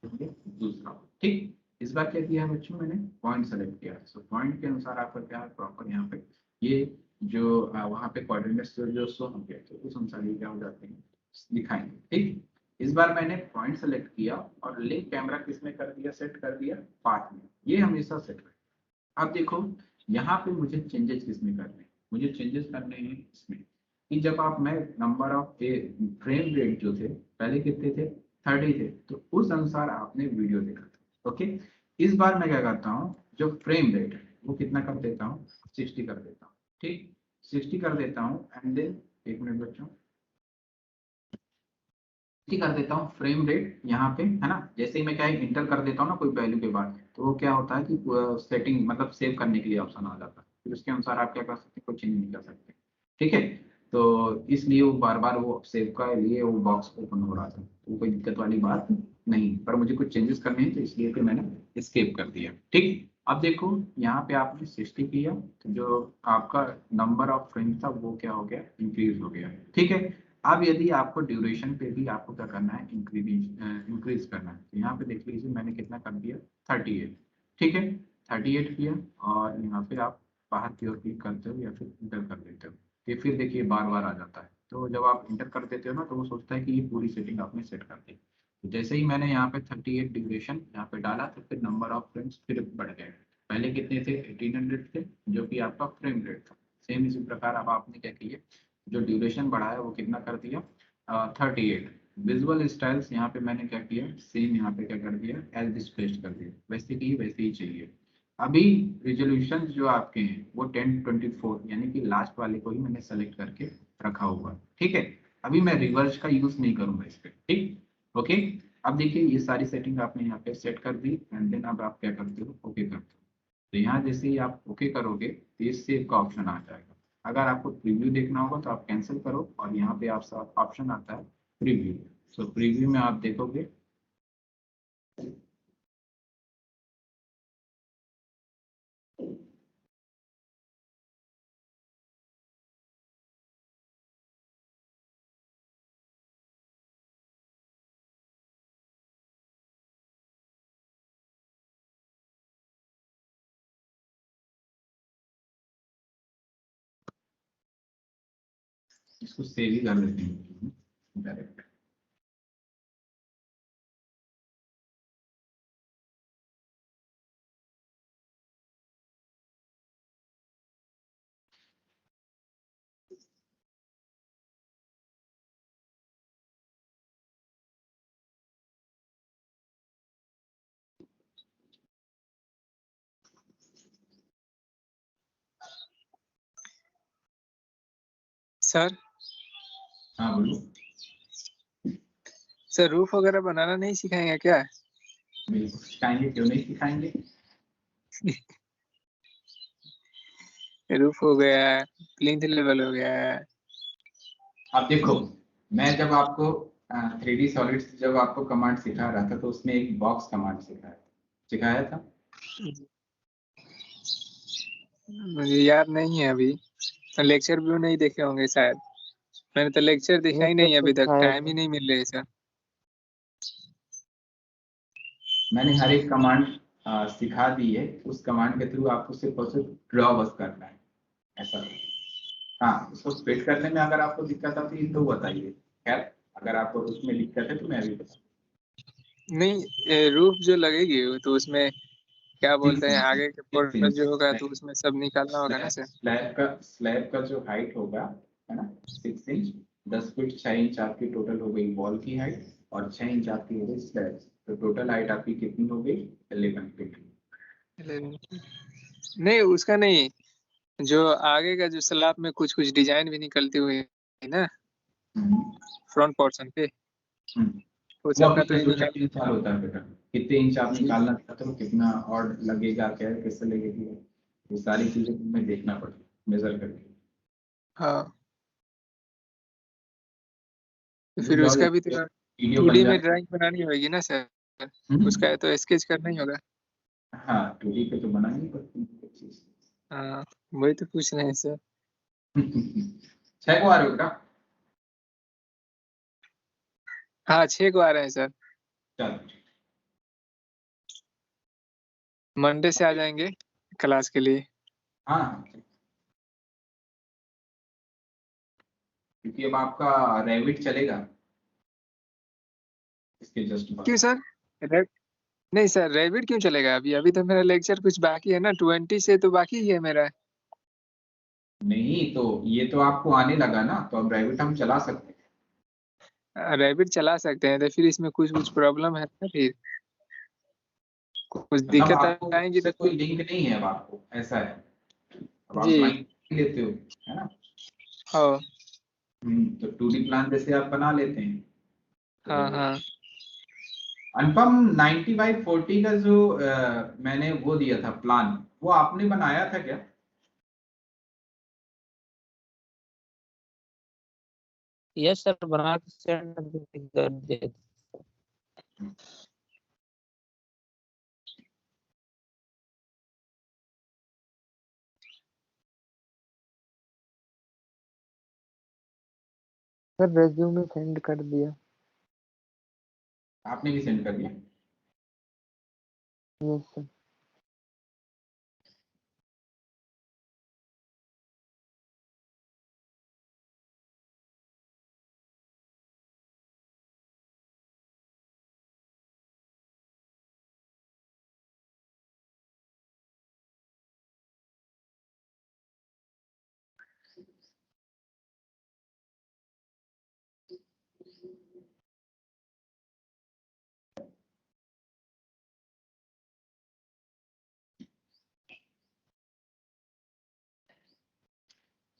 दूसरा, ठीक। इस बार क्या किया है बच्चों, मैंने पॉइंट सेलेक्ट किया। सो पॉइंट के अनुसार आपका क्या है, प्रॉपर यहाँ पे ये जो वहाँ पे कोऑर्डिनेट्स जो शो होंगे, तो उस अनुसार ये क्या हो जाते हैं, दिखाएंगे, ठीक। इस बार मैंने पॉइंट सेलेक्ट किया और लिंक कैमरा किसमें कर दिया, सेट कर दिया पाथ में। ये हमेशा सेट रहे। अब देखो, यहाँ पे मुझे चेंजेस किसमें करने हैं, मुझे चेंजेस करने हैं इसमें, कि जब आप मैं नंबर ऑफ फ्रेम रेट जो थे पहले कितने थे, 30 थे, तो उस अनुसार आपने वीडियो देखा था, ओके। इस बार मैं क्या करता हूँ, जो फ्रेम रेट है वो कितना कर देता हूँ, 60 कर देता हूँ, ठीक। 60 कर देता हूँ एंड देन, एक मिनट बच्चों, कर देता हूँ फ्रेम रेट यहाँ पे, है ना। जैसे ही मैं क्या है, इंटर कर देता हूँ ना कोई वैल्यू के बाद, तो वो क्या होता है कि सेटिंग मतलब सेव करने के लिए ऑप्शन आ जाता है, फिर उसके अनुसार आप क्या कर सकते हैं, कोई चेंज नहीं कर सकते, ठीक है। तो इसलिए वो बार बार वो सेव का लिए वो बॉक्स ओपन हो रहा था, तो कोई दिक्कत वाली बात नहीं, पर मुझे कुछ चेंजेस करने हैं, तो इसलिए फिर मैंने एस्केप कर दिया, ठीक। अब देखो, यहाँ पे आपने 60 किया, तो जो आपका नंबर ऑफ फ्रेम था वो क्या हो गया, इंक्रीज हो गया, ठीक है। अब यदि आपको ड्यूरेशन पे भी आपको क्या करना है, इंक्रीज करना है, तो यहाँ पे देख लीजिए मैंने कितना कर दिया, 38, ठीक है। 38 किया, और यहाँ पे आप बाहर की ओर क्लिक करते हो या फिर इंटर कर देते हो, ये फिर देखिए बार बार आ जाता है। तो जब आप इंटर कर देते हो ना, तो वो सोचता है कि ये पूरी सेटिंग आपने सेट कर दी। तो जैसे ही मैंने यहाँ पे 38 ड्यूरेशन यहाँ पे डाला, तो फिर नंबर ऑफ फ्रेम्स फिर बढ़ गए। पहले कितने थे, 1800 थे, जो कि आपका फ्रेम रेट था। सेम इसी प्रकार अब आपने क्या किया, जो ड्यूरेशन बढ़ा है वो कितना कर दिया, 38। विजुअल स्टाइल्स यहाँ पे मैंने क्या किया, सेम यहाँ पे क्या कर दिया, एज डिस्प्लेस्ड कर दिया, वैसे की वैसे ही चाहिए। अभी रिजोल्यूशन जो आपके हैं वो 1024 यानी कि लास्ट वाले को ही मैंने सेलेक्ट करके रखा हुआ, ठीक है। अभी मैं रिवर्स का यूज नहीं करूंगा इस पे, ठीक, ओके। अब देखिए, ये सारी सेटिंग आपने यहाँ पे सेट कर दी एंड देन अब आप क्या करते हो, ओके करते हो। तो यहाँ जैसे ही आप ओके करोगे, तो ये सेव का ऑप्शन आ जाएगा। अगर आपको प्रीव्यू देखना होगा तो आप कैंसिल करो, और यहाँ पे आप ऑप्शन आता है प्रीव्यू। सो प्रीव्यू में आप देखोगे इसको सेव ही कर देते हैं डायरेक्ट। सर हाँ बोलो। सर रूफ वगैरह बनाना नहीं सिखाएंगे क्या? बिल्कुल सिखाएंगे, क्यों नहीं सिखाएंगे। रूफ हो गया, प्लिंथ लेवल हो गया। अब देखो, मैं जब आपको 3D सॉलिड्स जब आपको कमांड सिखा रहा था तो उसमें एक बॉक्स कमांड सिखाया था। मुझे याद नहीं है अभी, लेक्चर भी नहीं देखे होंगे शायद। मैंने तो लेक्चर देखा ही नहीं अभी तक, टाइम ही नहीं मिल रहा है सर। मैंने हर एक कमांड सिखा दी है, उस कमांड के थ्रू आपको सिर्फ और सिर्फ ड्रॉ बस करना है, ऐसा। हाँ, उसको फिट करने में अगर आपको दिक्कत आती है तो बताइए। खैर, अगर आपको उसमें दिक्कत है तो मैं अभी बता। नहीं, रूफ जो लगेगी तो उसमें क्या बोलते हैं, आगे के पोर्शन जो होगा तो उसमें सब निकालना होगा ना सर। स्लैब का जो हाइट होगा, है ना, 6 इंच, 10 फीट 6 इंच आपकी टोटल हो गई वॉल की हाइट, और 6 इंच आपकी हो गई स्लैब। तो टोटल हाइट आपकी कितनी हो गई? 11 फीट। नहीं उसका नहीं, जो आगे का जो स्लैब में कुछ कुछ डिजाइन भी निकलती हुई है ना फ्रंट पोर्शन पे, वो वो सब का आपकी तो ये निकाल। कंस्ट्रक्शन चालू होता है बेटा, कितने इंच आप निकालना चाहते हो, कितना और लगेगा, क्या कैसे लगेगी, ये सारी चीजें तुम्हें देखना पड़ेगा मेजर करके। हाँ, तो रुक फिर जाओ, उसका भी तो वीडियो 2D बन में जाए। ड्राइंग बनानी होगी ना सर, उसका तो स्केच करना ही होगा। हाँ, 2D पे तो बनानी पड़ती है चीज। हाँ, वही तो पूछ रहे हैं सर। 6 को आ रहे हो बेटा? हाँ 6 को आ रहे हैं सर, चलो, मंडे से आ जाएंगे क्लास के लिए। हाँ, क्योंकि अब आपका रेविट चलेगा इसके जस्ट क्यों बाद। सर? रे... नहीं सर, रेविट क्यों चलेगा अभी? अभी तो मेरा लेक्चर कुछ बाकी है ना, 20 से तो बाकी ही है मेरा। नहीं तो ये तो आपको आने लगा ना, तो अब रेविट हम चला सकते हैं। रेविट चला सकते हैं, तो फिर इसमें कुछ कुछ प्रॉब्लम है ना, फिर कुछ मतलब दिक्कत आपको आएंगी उससे तो कोई फिर। लिंक नहीं है, अब आपको ऐसा है, अब आप जी। ड्राइंग लेते हो, है ना। हाँ। तो 2D प्लान जैसे आप बना लेते हैं हाँ। तो। हाँ अनुपम, 90/40 का जो मैंने वो दिया था प्लान, वो आपने बनाया था क्या? यस सर, बना के सेंड कर दे। सर रेज्यूमे सेंड कर दिया। आपने भी सेंड कर दिया? Yes sir.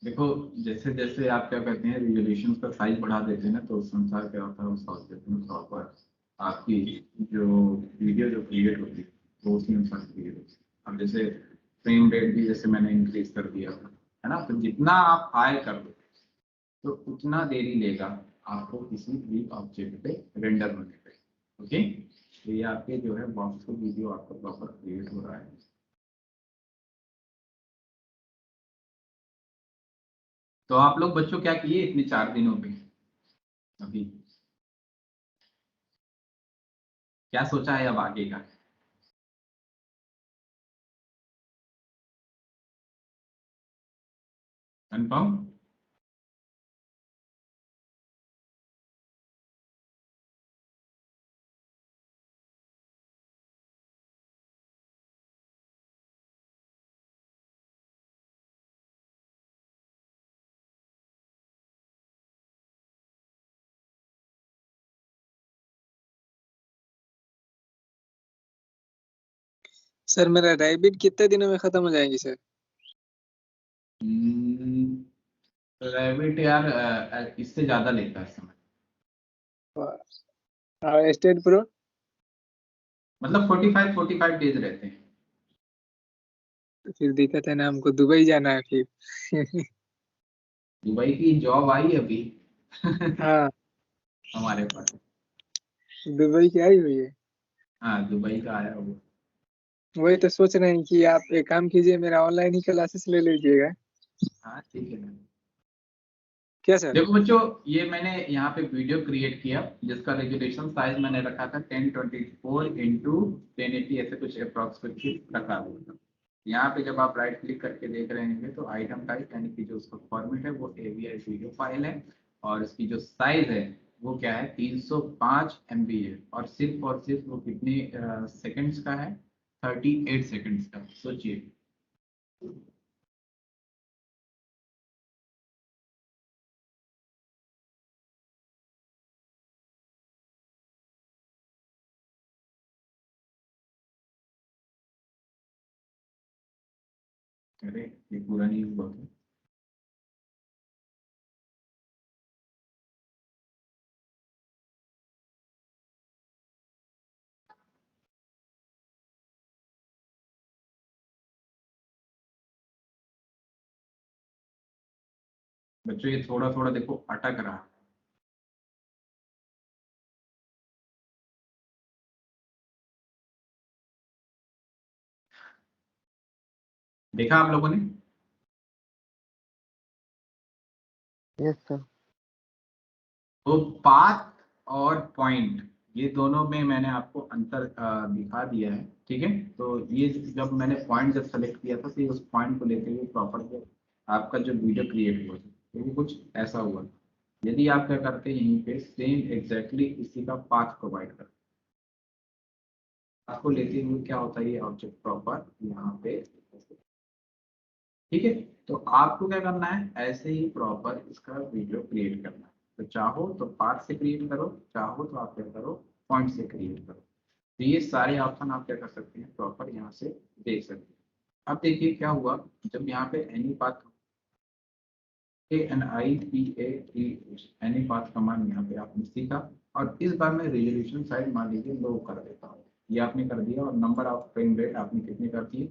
देखो, जैसे जैसे आप क्या कहते हैं रिजोल्यूशन का साइज बढ़ा देते हैं ना, तो उस अनुसार क्या होता है, उस सॉफ्टवेयर आपकी जो वीडियो जो क्रिएट होती है वो उसी अनुसार क्रिएट होती है। अब जैसे फ्रेम रेट भी जैसे मैंने इंक्रीज कर दिया है ना, तो जितना आप हाई कर दो तो उतना देरी लेगा आपको किसी भी ऑब्जेक्ट पे रेंडर होने पे। ओके, तो ये आपके जो है बॉक्स को वीडियो आपका प्रॉपर क्रिएट हो रहा है। तो आप लोग बच्चों क्या किए इतने 4 दिनों में अभी, क्या सोचा है अब आगे का? कंफर्म? सर मेरा रैबिट कितने दिनों में खत्म हो जाएगी सर? रैबिट यार इससे ज्यादा लेता है समय, और स्टेट प्रो? मतलब 45 डेज रहते हैं। तो फिर दिक्कत है ना, हमको दुबई जाना है फिर। दुबई की जॉब आई अभी हाँ, हमारे पास। दुबई की आई हुई है। हाँ, दुबई का आया वो। वही तो सोच रहे हैं कि आप एक काम कीजिए, मेरा ऑनलाइन ही क्लासेस ले लीजिएगा। हाँ ठीक है ना। क्या सर? देखो बच्चों, ये मैंने यहाँ पे वीडियो क्रिएट किया जिसका रेजोल्यूशन साइज मैंने रखा था 1024 x 1080 ऐसे कुछ अप्रोक्सीमेटली रखा हुआ था। यहाँ पे जब आप राइट क्लिक करके देख रहे हैं तो आइटम टाइप यानी कि जो उसका फॉर्मेट है वो AVI वीडियो फाइल है, और इसकी जो साइज है वो क्या है 305 MB है, और सिर्फ वो कितने सेकंड्स का है, 38 सेकंड्स का। सोचिए। अरे ये पूरा नहीं हुआ था। बच्चों ये थोड़ा थोड़ा देखो अटक रहा है। देखा आप लोगों ने? Yes sir. तो पाथ और पॉइंट, ये दोनों में मैंने आपको अंतर दिखा दिया है। ठीक है, तो ये जब मैंने पॉइंट जब सेलेक्ट किया था तो ये उस पॉइंट को लेते हुए प्रॉपर आपका जो वीडियो क्रिएट हुआ था तो वो कुछ ऐसा हुआ। यदि आप क्या करते हैं यहीं पे सेम एग्जैक्टली इसी का पाथ प्रोवाइड करते हैं, आपको लेते हुए क्या होता है ये ऑब्जेक्ट प्रॉपर यहाँ पे। ठीक है, तो आपको क्या करना है, ऐसे ही प्रॉपर इसका वीडियो क्रिएट करना है। तो चाहो तो पाथ से क्रिएट करो, चाहो तो आप क्या करो पॉइंट से क्रिएट करो। तो ये सारे ऑप्शन आप क्या कर सकते हैं प्रॉपर यहाँ से देख सकते हैं। अब देखिए क्या हुआ, जब यहाँ पे any path any path command यहाँ पे आपने सीखा, और इस बार मैं रेजोल्यूशन साइज मान लीजिए लो कर देता हूँ, ये आपने कर दिया, और नंबर ऑफ फ्रेम रेट आपने कितने कर दिए,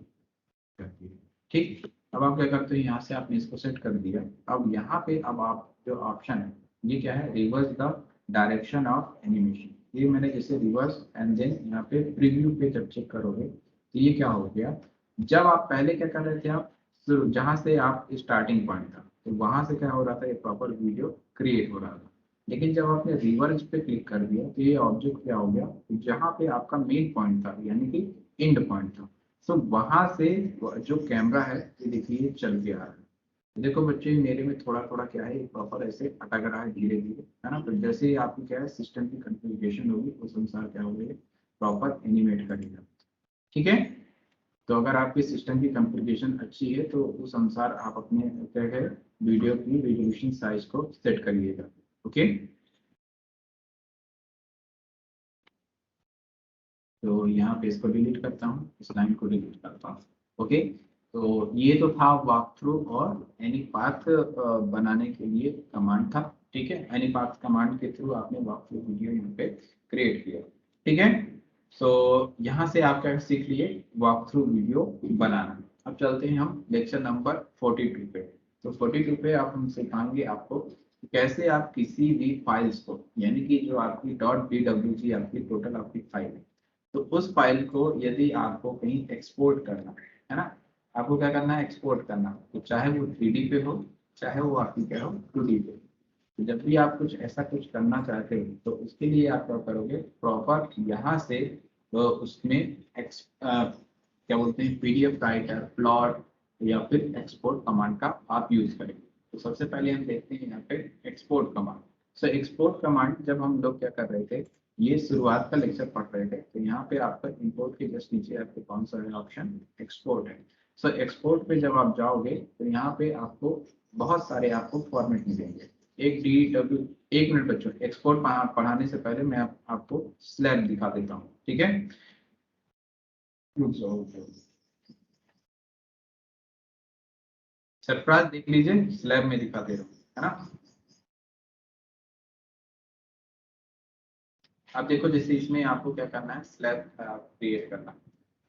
करती है। ठीक, अब आप क्या करते हो यहाँ से आपने इसको सेट कर दिया। अब यहाँ पे अब आप जो ऑप्शन है ये क्या है, reverse the direction of animation. ये मैंने जैसे रिवर्स एंड देन यहाँ पे प्रीव्यू पे जब चेक करोगे तो ये क्या हो गया, जब आप पहले क्या कर रहे थे, आप जहाँ से आप स्टार्टिंग पॉइंट था तो वहां से क्या हो रहा था, ये प्रॉपर वीडियो क्रिएट हो रहा था। लेकिन जब आपने रिवर्स पे क्लिक कर दिया तो ये ऑब्जेक्ट क्या हो गया, जहाँ पे आपका मेन पॉइंट था यानी कि एंड पॉइंट था, तो वहां से जो कैमरा है ये देखिए चल के आ रहा है। देखो बच्चे मेरे में थोड़ा थोड़ा क्या है प्रॉपर ऐसे अटक रहा है धीरे धीरे, है ना। तो जैसे ही आपकी क्या है सिस्टम की कॉन्फ़िगरेशन होगी उस अनुसार क्या होगा प्रॉपर एनिमेट करेगा। ठीक है, तो अगर आपकी सिस्टम की कॉन्फ़िगरेशन अच्छी है तो उस अनुसार आप अपने क्या है वीडियो की रेजोल्यूशन साइज को सेट करिएगा। ओके, तो यहाँ पे इसको डिलीट करता हूँ, इस लाइन को डिलीट करता हूँ। ओके, तो ये तो था वॉक थ्रू और एनी पाथ बनाने के लिए कमांड था। ठीक है, एनी पाथ कमांड के थ्रू आपने वॉक थ्रू वीडियो यहाँ पे क्रिएट किया। ठीक है, तो यहाँ से आप क्या सीख लिए वॉक थ्रू वीडियो बनाना। अब चलते हैं हम लेक्चर नंबर 42 पे। तो 42 पे आप हम सिखाएंगे आपको कैसे आप किसी भी फाइल्स को, यानी कि जो आपकी .dwg आपकी टोटल आपकी फाइल है, तो उस फाइल को यदि आपको कहीं एक्सपोर्ट करना है ना, आपको क्या करना है एक्सपोर्ट करना, तो चाहे वो 3D पे हो चाहे वो आपकी क्या हो 2D पे। तो जब भी आप कुछ ऐसा कुछ करना चाहते हो तो उसके लिए आप क्या करोगे प्रॉपर यहाँ से, तो उसमें क्या बोलते हैं PDF राइटर प्लॉट या फिर एक्सपोर्ट कमांड का आप यूज करेंगे। तो सबसे पहले हम देखते हैं यहाँ पे export command. So export command जब हम लोग क्या कर रहे थे, ये शुरुआत का लेक्चर पढ़ रहे थे, तो यहाँ पे आपका इंपोर्ट के जस्ट नीचे आपको कौन सा है ऑप्शन, एक्सपोर्ट है। सो एक्सपोर्ट पे जब आप जाओगे तो यहाँ पे आपको बहुत सारे आपको फॉर्मेट मिलेंगे। एक DW, एक मिनट बच्चों, एक्सपोर्ट पढ़ाने से पहले मैं आपको स्लैब दिखा देता हूँ। ठीक है, सरफराज देख लीजिए, स्लैब में दिखा दे रहा हूँ, है ना। अब देखो जैसे इसमें आपको क्या करना है, स्लैब क्रिएट करना है।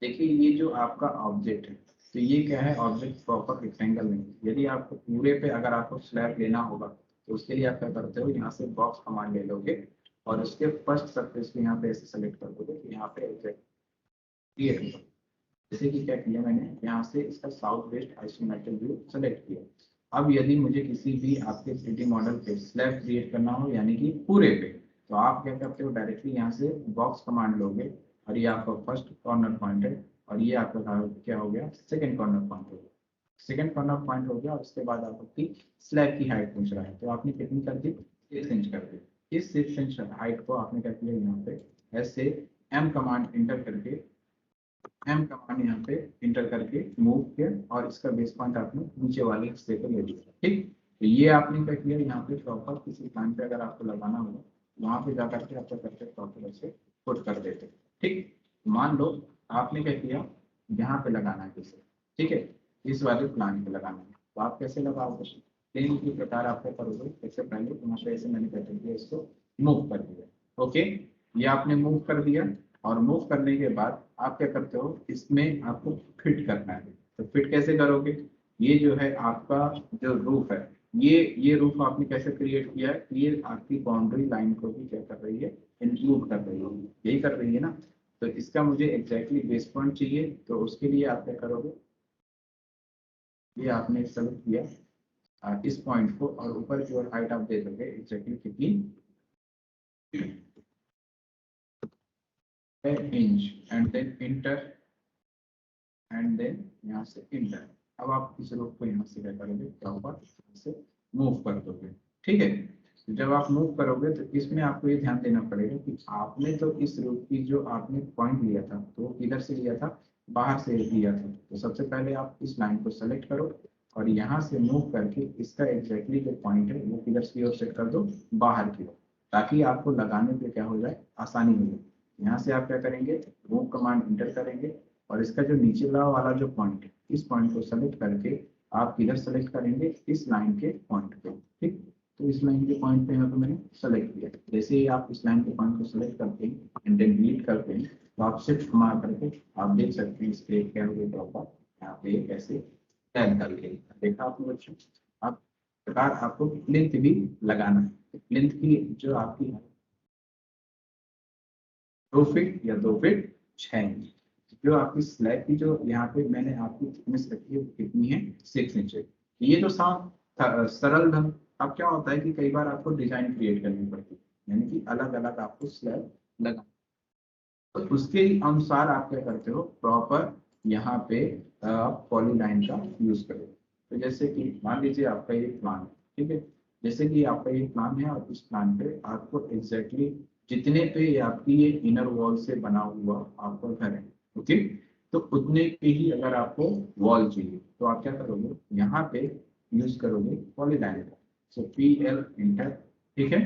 देखिए ये जो आपका ऑब्जेक्ट है, तो ये क्या है, ऑब्जेक्ट प्रॉपर रेक्टेंगल नहीं है। यदि आपको पूरे पे अगर आपको स्लैब लेना होगा तो उसके लिए आप क्या करते हो, यहाँ से बॉक्स कमांड ले लोगे और उसके फर्स्ट सरफेस को यहाँ पे ऐसे सेलेक्ट कर दोगे, यहाँ पे एग्जैक्ट क्रिएट होगा। जैसे कि क्या किया मैंने, यहाँ से इसका south west isometric view select किया। अब यदि मुझे किसी भी आपके 3D मॉडल पे स्लैब क्रिएट करना हो, यानी कि पूरे पे, तो आप क्या करते हो, डायरेक्टली यहाँ से बॉक्स कमांड लोगे और ये आपका फर्स्ट कॉर्नर पॉइंट है और ये आपका क्या हो गया, सेकंड कॉर्नर पॉइंट हो गया। सेकंड कॉर्नर पॉइंट हो गया और उसके बाद आपकी स्लैब की हाइट पूछ रहा है, तो आपने कितनी कर दी, 6 इंच कर दी। इस 6 इंच हाइट को आपने क्या किया, यहाँ पे ऐसे एम कमांड इंटर करके, एम कमांड यहाँ पे इंटर करके मूव किया और इसका बेस पॉइंट आपने नीचे वाले हिस्से को ले लिया। ठीक, तो ये आपने क्या किया, यहाँ पे प्रॉपर किसी प्लान पे अगर आपको लगाना होगा, वहां पे जाकर के आप क्या करते हैं, प्रॉपर ऐसे पुट कर देते। ठीक, मान लो आपने क्या किया, यहाँ पे लगाना है किसे, ठीक है, इस वाले प्लान पे लगाना है, तो आप कैसे लगाओगे, सेम इसी प्रकार आप क्या करोगे, सबसे पहले यहाँ पे ऐसे मैंने क्या कर दिया, इसको मूव कर दिया। ओके, ये आपने मूव कर दिया और मूव करने के बाद आप क्या करते हो, इसमें आपको फिट करना है। तो फिट कैसे करोगे, ये जो है आपका जो रूफ है, ये रूफ आपने कैसे क्रिएट किया है, ये आपकी बाउंड्री लाइन को भी क्या कर रही है, इंक्लूड कर रही है, यही कर रही है ना। तो इसका मुझे एग्जैक्टली बेस पॉइंट चाहिए, तो उसके लिए आप क्या करोगे, ये आपने सेलेक्ट किया इस पॉइंट को और ऊपर की ओर हाइट आप दे दोगे एग्जैक्टली कितनी, inch, and then enter, and then यहाँ से इंटर। अब आप इस रूप को यहाँ से क्या करोगे, प्रॉपर से मूव कर दोगे। ठीक है, तो जब आप मूव करोगे तो इसमें आपको ये ध्यान देना पड़ेगा कि आपने तो इस रूप की जो आपने पॉइंट लिया था, तो वो किधर से लिया था, बाहर से लिया था। तो सबसे पहले आप इस लाइन को सेलेक्ट करो और यहाँ से मूव करके इसका एग्जैक्टली जो पॉइंट है वो किधर की ओर सेट कर दो, बाहर की ओर, ताकि आपको लगाने पे क्या हो जाए, आसानी हो जाए। यहाँ से आप क्या करेंगे, मूव कमांड इंटर करेंगे और इसका जो नीचे वाला जो पॉइंट है, इस पॉइंट को सेलेक्ट करके आप किधर सेलेक्ट करेंगे, इस लाइन के पॉइंट पे। ठीक, तो इस लाइन के पॉइंट पे यहाँ पे मैंने सेलेक्ट किया। जैसे ही आप इस लाइन के पॉइंट को सेलेक्ट करते हैं एंड देन डिलीट करते हैं, तो आप शिफ्ट घुमा करके आप देख सकते हैं इसके क्या हो गया, प्रॉपर यहाँ पे कैसे टैग करके देखा आपने बच्चों। आप प्रकार आपको प्लिंथ भी लगाना है, प्लिंथ की जो आपकी है 2 फीट या 2 फीट 6 इंच, जो आपकी स्लैब की जो यहाँ पे मैंने आपकी थिकनेस रखी है कितनी है, 6 इंच है। ये तो सरल ढंग। अब क्या होता है कि कई बार आपको डिजाइन क्रिएट करनी पड़ती है, यानी कि अलग अलग आपको स्लैब लगा, तो उसके अनुसार आप क्या करते हो, प्रॉपर यहाँ पे आप पॉलीलाइन का यूज करो। तो जैसे कि मान लीजिए आपका ये प्लान है, ठीक है, जैसे कि आपका ये प्लान है और इस प्लान पे आपको एग्जैक्टली जितने पे आपकी ये इनर वॉल से बना हुआ आपका घर है, ओके, तो उतने पे ही अगर आपको वॉल चाहिए तो आप क्या करोगे, यहाँ पे यूज करोगे पॉलीलाइन का। सो PL इंटर, ठीक है।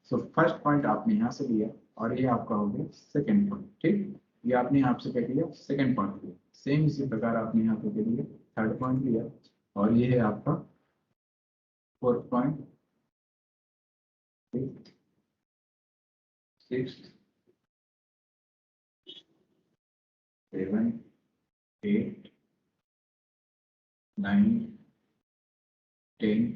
सो फर्स्ट पॉइंट आपने यहाँ से लिया और ये आपका हो गया सेकंड पॉइंट। ठीक, ये आपने यहाँ से क्या किया, सेकंड पॉइंट लिया। सेम इसी प्रकार आपने यहाँ पे क्या लिया, थर्ड पॉइंट लिया और ये है आपका फोर्थ पॉइंट, सिक्स्थ, 7, 8, 9, 10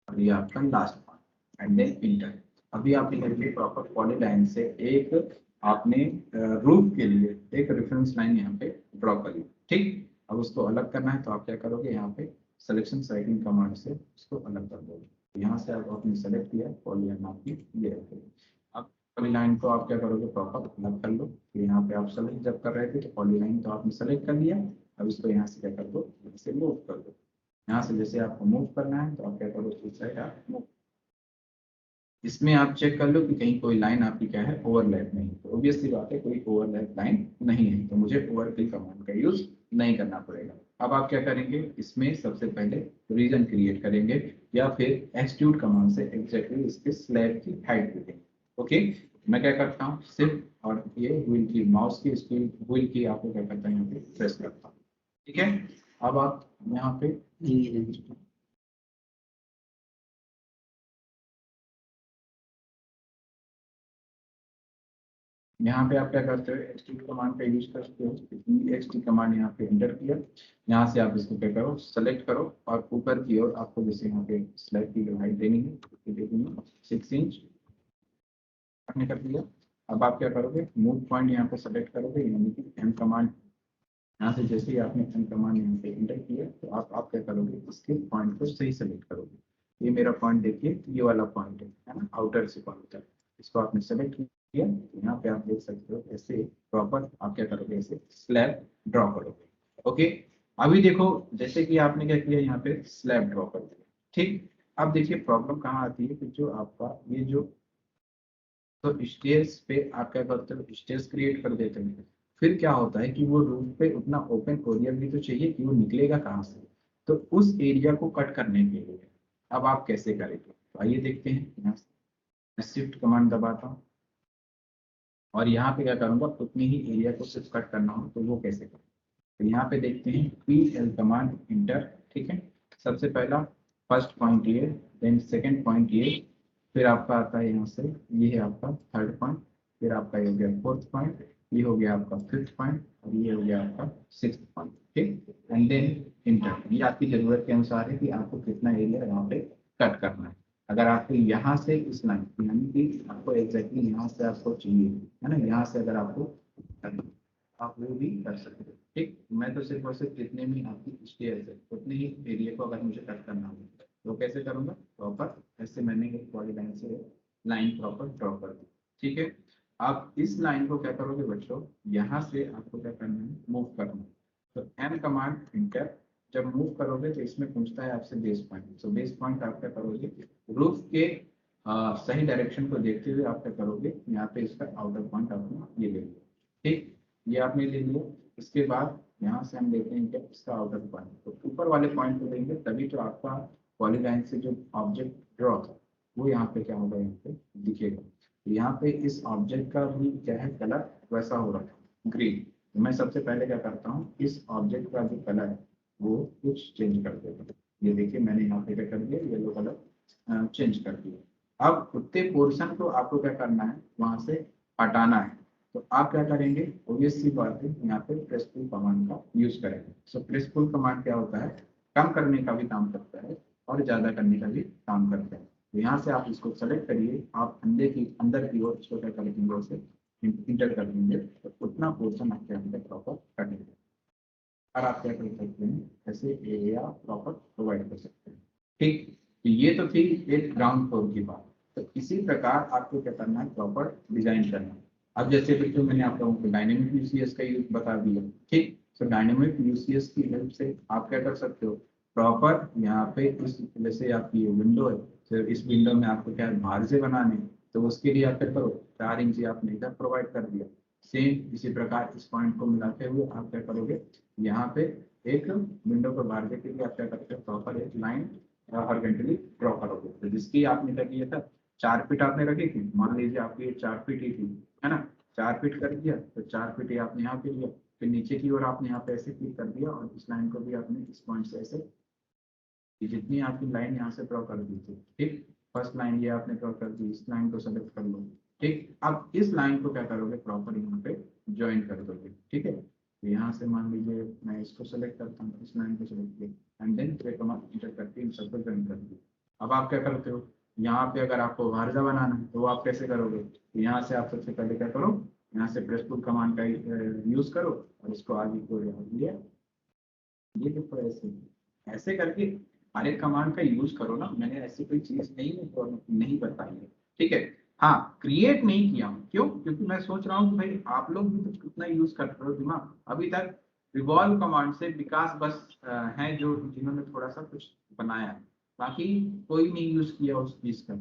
और ये आपका last point and then enter. अभी आपने कर लिया प्रॉपर पॉलीलाइन से एक आपने रूफ के लिए एक रेफरेंस लाइन यहाँ पे ड्रॉ कर ली। ठीक, अब उसको अलग करना है तो आप क्या करोगे, यहाँ पे सिलेक्शन साइकिल कमांड से उसको अलग कर दोगे। यहाँ से आप आपने सेलेक्ट किया पॉलीलाइन आपकी ये रखोगे। अब पॉलीलाइन को आप क्या करोगे, प्रॉपर अलग कर लो। तो यहाँ पे आप सेलेक्ट जब कर रहे थे तो पॉलीलाइन तो आपने सेलेक्ट कर लिया, अब इसको यहाँ से क्या कर दो, इसे मूव कर दो। यहाँ से जैसे आपको मूव करना है तो आप क्या करो, इस साइड आप मूव। इसमें आप चेक कर लो कि कहीं कोई लाइन आपकी क्या है, ओवरलैप नहीं। तो ऑब्वियसली बात है कोई ओवरलैप लाइन नहीं है, तो मुझे ओवरकिल कमांड का यूज नहीं करना पड़ेगा। अब आप क्या करेंगे, इसमें सबसे पहले रीजन क्रिएट करेंगे या फिर एक्सट्रूड कमांड से एग्जैक्टली इसके स्लैब की हाइट देंगे। ओके, मैं क्या करता हूँ सिर्फ और ये व्हील की माउस की स्क्रीन व्हील की आपको क्या करता है यहाँ पे प्रेस करता हूँ। ठीक है, अब आप यहाँ पे यहाँ पे आप क्या करते हो xt कमांड का यूज करते हो। xt कमांड यहाँ पे एंटर किया, यहाँ से आप इसको क्या करो सेलेक्ट करो और ऊपर की ओर आपको जैसे यहाँ पे स्लाइड की हाइट देनी है, 6 इंच आपने कर दिया। अब आप क्या करोगे मूव पॉइंट यहाँ पे सेलेक्ट करोगे, यानी कि एम कमांड यहाँ से जैसे ही आपने एम कमांड यहाँ पे एंटर किया तो आप क्या करोगे इसके पॉइंट को सही सेलेक्ट करोगे। ये मेरा पॉइंट देखिए, ये वाला पॉइंट है ना, आउटर से पॉइंट है, इसको आपने सेलेक्ट किया। यहाँ पे आप देख सकते हो ऐसे प्रॉपर आप क्या करोगे ऐसे स्लैब ड्रॉ करोगे। ओके, अभी देखो जैसे कि आपने क्या किया यहाँ पे स्लैब ड्रॉ कर दिया। ठीक, अब देखिए प्रॉब्लम कहाँ आती है कि जो आपका ये जो तो स्टेयर्स पे आप क्या करते हो स्टेयर्स क्रिएट कर देते हैं, फिर क्या होता है कि वो रूफ पे उतना ओपन एरिया भी तो चाहिए कि वो निकलेगा कहाँ से, तो उस एरिया को कट करने के लिए अब आप कैसे करेंगे, तो आइए देखते हैं। यहाँ से शिफ्ट कमांड दबाता हूँ और यहाँ पे क्या करूँगा उतनी ही एरिया को सिर्फ कट करना हो तो वो कैसे करें, तो यहाँ पे देखते हैं PL कमांड इंटर। ठीक है, सबसे पहला फर्स्ट पॉइंट ये, देन सेकंड पॉइंट ये, फिर आपका आता है यहाँ से ये है आपका थर्ड पॉइंट, फिर आपका ये हो गया फोर्थ पॉइंट, ये हो गया आपका फिफ्थ पॉइंट और ये हो गया आपका सिक्स्थ पॉइंट। ठीक, एंड देन इंटर। ये आपकी जरूरत के अनुसार है कि आपको कितना एरिया यहाँ पे कट करना है। अगर आपको यहाँ से इस लाइन यानी कि आपको एग्जैक्टली यहाँ से आपको चाहिए है ना, यहाँ से अगर आपको आप वो भी कर सकते हो। ठीक, मैं तो सिर्फ और सिर्फ जितने भी आपकी स्टेयर्स है उतने ही एरिया को अगर मुझे कट करना हो तो कैसे करूँगा प्रॉपर ऐसे मैंने एक बॉडी लाइन से लाइन प्रॉपर ड्रॉ कर दी। ठीक है, आप इस लाइन को क्या करोगे बच्चों, यहाँ से आपको क्या करना है मूव करना है, तो एम कमांड इंटर। जब मूव करोगे तो इसमें पूछता है आपसे बेस पॉइंट, तो बेस पॉइंट आप क्या करोगे रूफ के सही डायरेक्शन को देखते हुए आप क्या करोगे यहाँ पे इसका आउटर पॉइंट आपने ये ले लिया। ठीक, ये आपने ले लिया, इसके बाद यहाँ से हम लेते हैं क्या इसका आउटर पॉइंट, तो ऊपर वाले पॉइंट को देंगे तभी तो आपका पॉलीलाइन से जो ऑब्जेक्ट ड्रॉ था वो यहाँ पे क्या होगा यहाँ पे दिखेगा। तो यहाँ पे इस ऑब्जेक्ट का भी क्या है कलर वैसा हो रहा है ग्रीन, तो मैं सबसे पहले क्या करता हूँ इस ऑब्जेक्ट का जो कलर है वो कुछ चेंज कर देता हूँ। ये देखिए मैंने यहाँ पे क्या कर दिया येलो कलर चेंज कर दिया। अब उतने पोर्शन को आपको क्या करना है वहां से हटाना है, तो आप क्या करेंगे ऑब्वियस सी बात है यहाँ पे प्रेस पुल कमांड का यूज करेंगे। सो प्रेस पुल कमांड क्या होता है कम करने का भी काम करता है और ज्यादा करने का भी काम करता है। तो यहाँ से आप इसको सेलेक्ट करिए, आप अंदर की ओर इसको क्या कर देंगे उसे इंटर कर देंगे, तो उतना पोर्शन आपके अंदर प्रॉपर कटेगा और आप क्या कर सकते हैं ऐसे एरिया प्रॉपर प्रोवाइड कर सकते हैं। ठीक, तो ये तो थी एक ग्राउंड फ्लोर की बात, तो इसी प्रकार आपको क्या करना है प्रॉपर डिजाइन करना है। अब जैसे बच्चों मैंने आप लोगों को डायनेमिक यूसीएस का यूज बता दिया। ठीक, तो डायनेमिक यूसीएस की हेल्प से आप क्या कर सकते हो प्रॉपर यहाँ पे इस जैसे आपकी विंडो है तो इस विंडो में आपको क्या बाहर से बनाने, तो उसके लिए आप क्या करो 4 इंच आपने इधर प्रोवाइड कर दिया। सेम इसी प्रकार इस पॉइंट को मिलाते हुए आप क्या करोगे यहाँ पे एक विंडो को बाहर के लिए आप क्या करते हो प्रॉपर एक लाइन हॉरिजॉन्टली ड्रॉ करोगे, तो जिसकी आपने क्या किया था 4 फीट आपने रखी थी, मान लीजिए आपकी ये 4 फीट ही थी है ना, 4 फीट कर दिया तो 4 फीट ही आपने यहाँ पे लिया, फिर नीचे की ओर आपने यहाँ पे ऐसे क्लिक कर दिया और इस लाइन को भी आपने इस पॉइंट से ऐसे जितनी आपकी लाइन यहाँ से ड्रॉ कर दी थी। ठीक, फर्स्ट लाइन ये आपने ड्रॉ कर दी, इस लाइन को सेलेक्ट कर लो। ठीक, अब इस लाइन को क्या करोगे प्रॉपर यहाँ पे ज्वाइन कर दोगे। ठीक है, तो यहाँ से मान लीजिए मैं इसको सेलेक्ट करता हूँ, इस लाइन को सेलेक्ट किया एंड देन कमांड इंटर करके इन सबको ज्वाइन कर दिया। अब आप क्या करते हो यहाँ पे अगर आपको वार्जा बनाना है तो आप कैसे करोगे, तो यहाँ से आप सबसे पहले क्या करो यहाँ से प्रेस पुल कमांड का यूज करो और इसको आगे को लिया, ये देखो ऐसे ऐसे करके हर एक कमांड का यूज करो ना, मैंने ऐसी कोई चीज नहीं बताई है। ठीक है, हाँ क्रिएट नहीं किया हूँ, क्यों, क्योंकि मैं सोच रहा हूँ कि भाई आप लोग भी तो कितना यूज कर रहे हो दिमाग। अभी तक रिवॉल्व कमांड से विकास बस है जो जिन्होंने थोड़ा सा कुछ बनाया है, बाकी कोई नहीं यूज किया उस चीज का,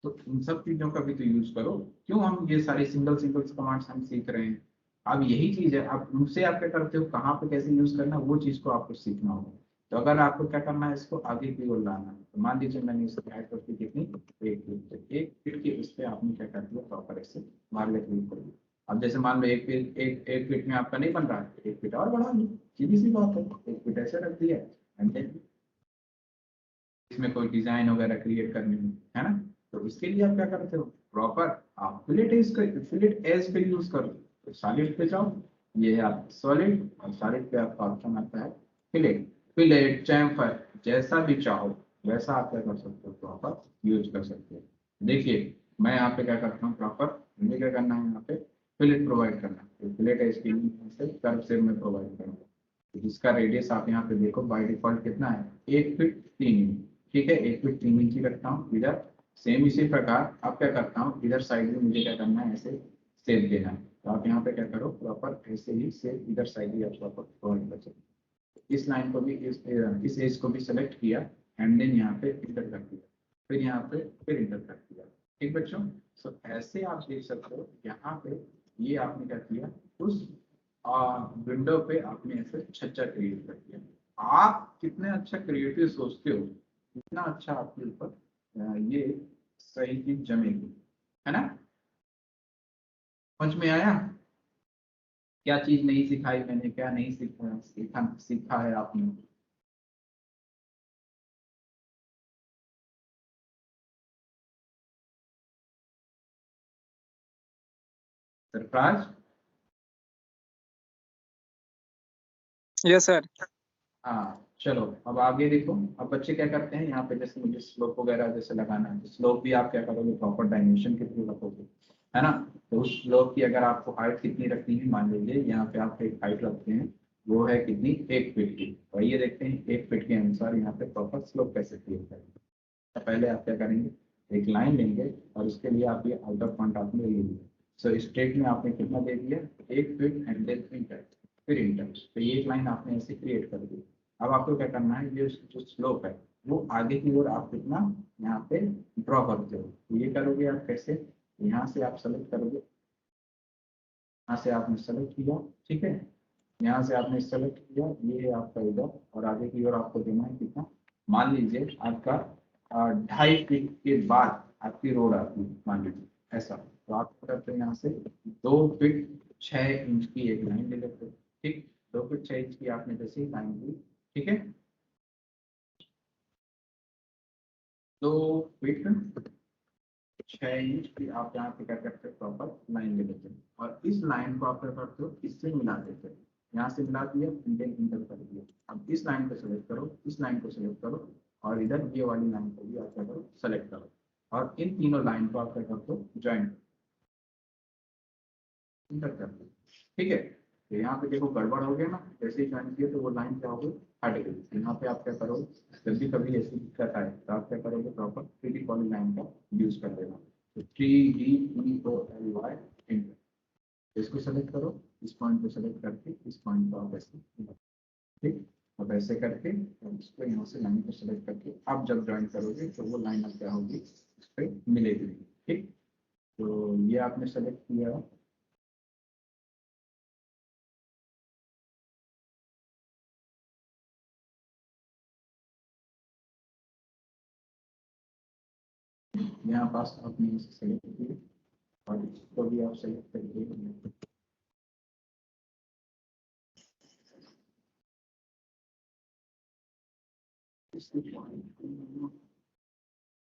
तो इन सब चीजों का भी तो यूज करो। क्यों हम ये सारे सिंगल कमांड्स हम सीख रहे हैं, अब यही चीज है, अब उनसे आप क्या करते हो कहाँ पे कैसे यूज करना वो चीज को आपको सीखना होगा। तो अगर आपको क्या करना है इसको आगे की ओर लाना है, तो मान लीजिए मैंने इसको ऐड करके कितनी 1 फीट की इस पे से आपने क्या कर दिया, प्रॉपर ऐसे मार्ले क्रिएट कर दिया। अब जैसे मान लो एक फीट में आपका नहीं बन रहा है, एक फीट और बढ़ा लो, सीधी सी बात है, एक फीट ऐसे रख दिया एंड देन इसमें कोई डिजाइन वगैरह क्रिएट करनी है ना, तो इसके लिए आप क्या करते हो, प्रॉपर आप फिलेट एज पे यूज करो। तो सॉलिड पे जाओ, ये है आप सॉलिड, और सॉलिड पे आपका ऑप्शन आता है फिलेट चैम्फर, जैसा भी चाहो वैसा आप क्या कर सकते हो, प्रॉपर यूज कर सकते हो। देखिए मैं यहाँ पे क्या करता हूँ, प्रॉपर मुझे क्या करना है, यहाँ पे फिलेट प्रोवाइड करना है, तो फिलेट एज के लिए कर्व से मैं प्रोवाइड करूँगा। तो जिसका रेडियस आप यहाँ पे देखो बाय डिफॉल्ट कितना है, 1 फीट 3 इंच, ठीक है, 1 फीट 3 इंच ही रखता हूँ इधर। सेम इसी प्रकार आप क्या करता हूँ, इधर साइड में मुझे क्या करना है, ऐसे सेव देना है, तो आप यहाँ पे क्या करो, प्रॉपर ऐसे ही सेव इधर साइड ही आप प्रॉपर प्रोवाइड कर सकते हो। इस लाइन को भी इस एज को भी सेलेक्ट किया एंड देन यहाँ पे इंटर कर दिया, फिर यहाँ पे फिर इंटर कर दिया। ठीक बच्चों, सो ऐसे आप देख सकते हो यहाँ पे ये आपने क्या किया, उस विंडो पे आपने ऐसे छज्जा क्रिएट कर दिया। आप कितने अच्छा क्रिएटिव सोचते हो, इतना अच्छा आपके ऊपर ये सही चीज जमेगी, है ना। समझ में आया, क्या चीज नहीं सिखाई मैंने, क्या नहीं सीखा है आपने। Sarfaraz, yes sir. हाँ चलो अब आगे देखो। अब बच्चे क्या करते हैं, यहाँ पे जैसे मुझे स्लोप वगैरह जैसे लगाना है, तो स्लोप भी आप क्या करोगे, प्रॉपर डायमेंशन के थ्रू रखोगे, है ना। तो उस स्लोप की अगर आपको हाइट कितनी रखनी है, मान लीजिए यहाँ पे आप एक हाइट रखते हैं, वो है कितनी, 1 फीट की। और ये देखते हैं 1 फीट के अनुसार यहाँ पे प्रॉपर स्लोप कैसे क्रिएट करेंगे। तो पहले आप क्या करेंगे, एक लाइन लेंगे और उसके लिए आप ये आउटर पॉइंट आपने ले लिया। सो स्ट्रेट में आपने कितना दे दिया, 1 फीट एंड देन इंटर, फिर इंटर, तो ये एक लाइन आपने ऐसे क्रिएट कर दी। अब आपको क्या करना है, ये जो स्लोप है वो आगे की ओर आप कितना यहाँ पे ड्रॉ करते हो। तो ये करोगे आप कैसे, यहाँ से आप सेलेक्ट करोगे, यहाँ से आपने सेलेक्ट किया, ठीक है, यहाँ से आपने सेलेक्ट किया, ये है आपका इधर, और आगे की ओर आपको देना है कितना, मान लीजिए आपका 2.5 फीट के बाद आपकी रोड आती है, मान लीजिए ऐसा, तो आप क्या करते हैं, यहाँ से 2 फीट 6 इंच की एक लाइन ले लेते हो। ठीक, 2 फीट 6 इंच की आपने जैसे ही लाइन ली, ठीक है, 2 फीट 6 इंच की आप यहाँ पे क्या करते हो, प्रॉपर लाइन ले लेते हैं, और इस लाइन को आप क्या करते हो, इससे मिला देते हो, यहाँ से मिला दिया, इंटर कर दिया। अब इस लाइन को सेलेक्ट करो, इस लाइन को सेलेक्ट करो, और इधर ये वाली लाइन को भी आप क्या करो, सेलेक्ट करो, और इन तीनों लाइन को आप क्या करते हो, ज्वाइन इंटर कर दो। ठीक है, तो यहाँ पे देखो गड़बड़ हो गया ना, जैसे ही ज्वाइन किया तो वो लाइन क्या हो गई, हट गई। तो यहाँ पे आप क्या करोगे, जब भी कभी ऐसी दिक्कत आए तो आप क्या करोगे, प्रॉपर 3D पॉलीलाइन का यूज कर लेना। तो TDPOLY इंटर, इसको सेलेक्ट करो, इस पॉइंट को सेलेक्ट करके इस पॉइंट को आप ऐसे, ठीक, अब ऐसे करके और इसको यहाँ से लाइन को सेलेक्ट करके आप जब ज्वाइन करोगे तो वो लाइन अब क्या होगी, इस पर मिलेगी। ठीक, तो ये आपने सेलेक्ट किया, यहाँ पास आपने इसे सेलेक्ट किया और इसको भी आप सेलेक्ट करके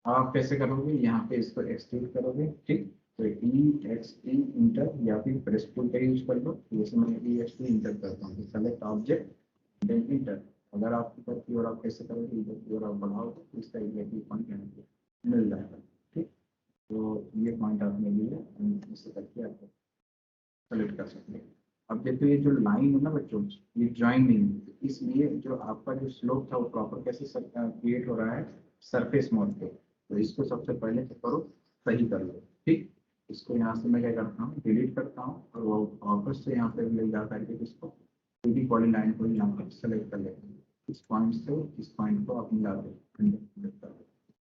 आप कैसे करोगे, यहाँ पे इसको एक्सट्रूड करोगे। ठीक, तो EXT इंटर या फिर प्रेस टूल का यूज कर लो, जैसे मैं EXT इंटर करता हूँ, सेलेक्ट ऑब्जेक्ट देन इंटर। अगर आप ऊपर की ओर आप कैसे करोगे, इधर की ओर आप बढ़ाओगे तो इसका एग्जैक्टली पॉइंट यहाँ पे मिल जाएगा। ठीक, तो ये पॉइंट आपने लिया, इससे करके आप सेलेक्ट कर सकते हैं। अब देखो ये जो लाइन है ना बच्चों, ये ज्वाइन नहीं है, इसलिए जो आपका जो स्लोप था वो प्रॉपर कैसे क्रिएट हो रहा है, सरफेस मोड पे। तो इसको सबसे पहले क्या करो, सही कर लो। ठीक, इसको यहाँ से मैं क्या करता हूँ, डिलीट करता हूँ, और वो वापस से यहाँ पे ले जा करके इसको 3D पॉलीलाइन को यहाँ पर सेलेक्ट कर लेते हैं। इस पॉइंट से इस पॉइंट को आप मिला दो,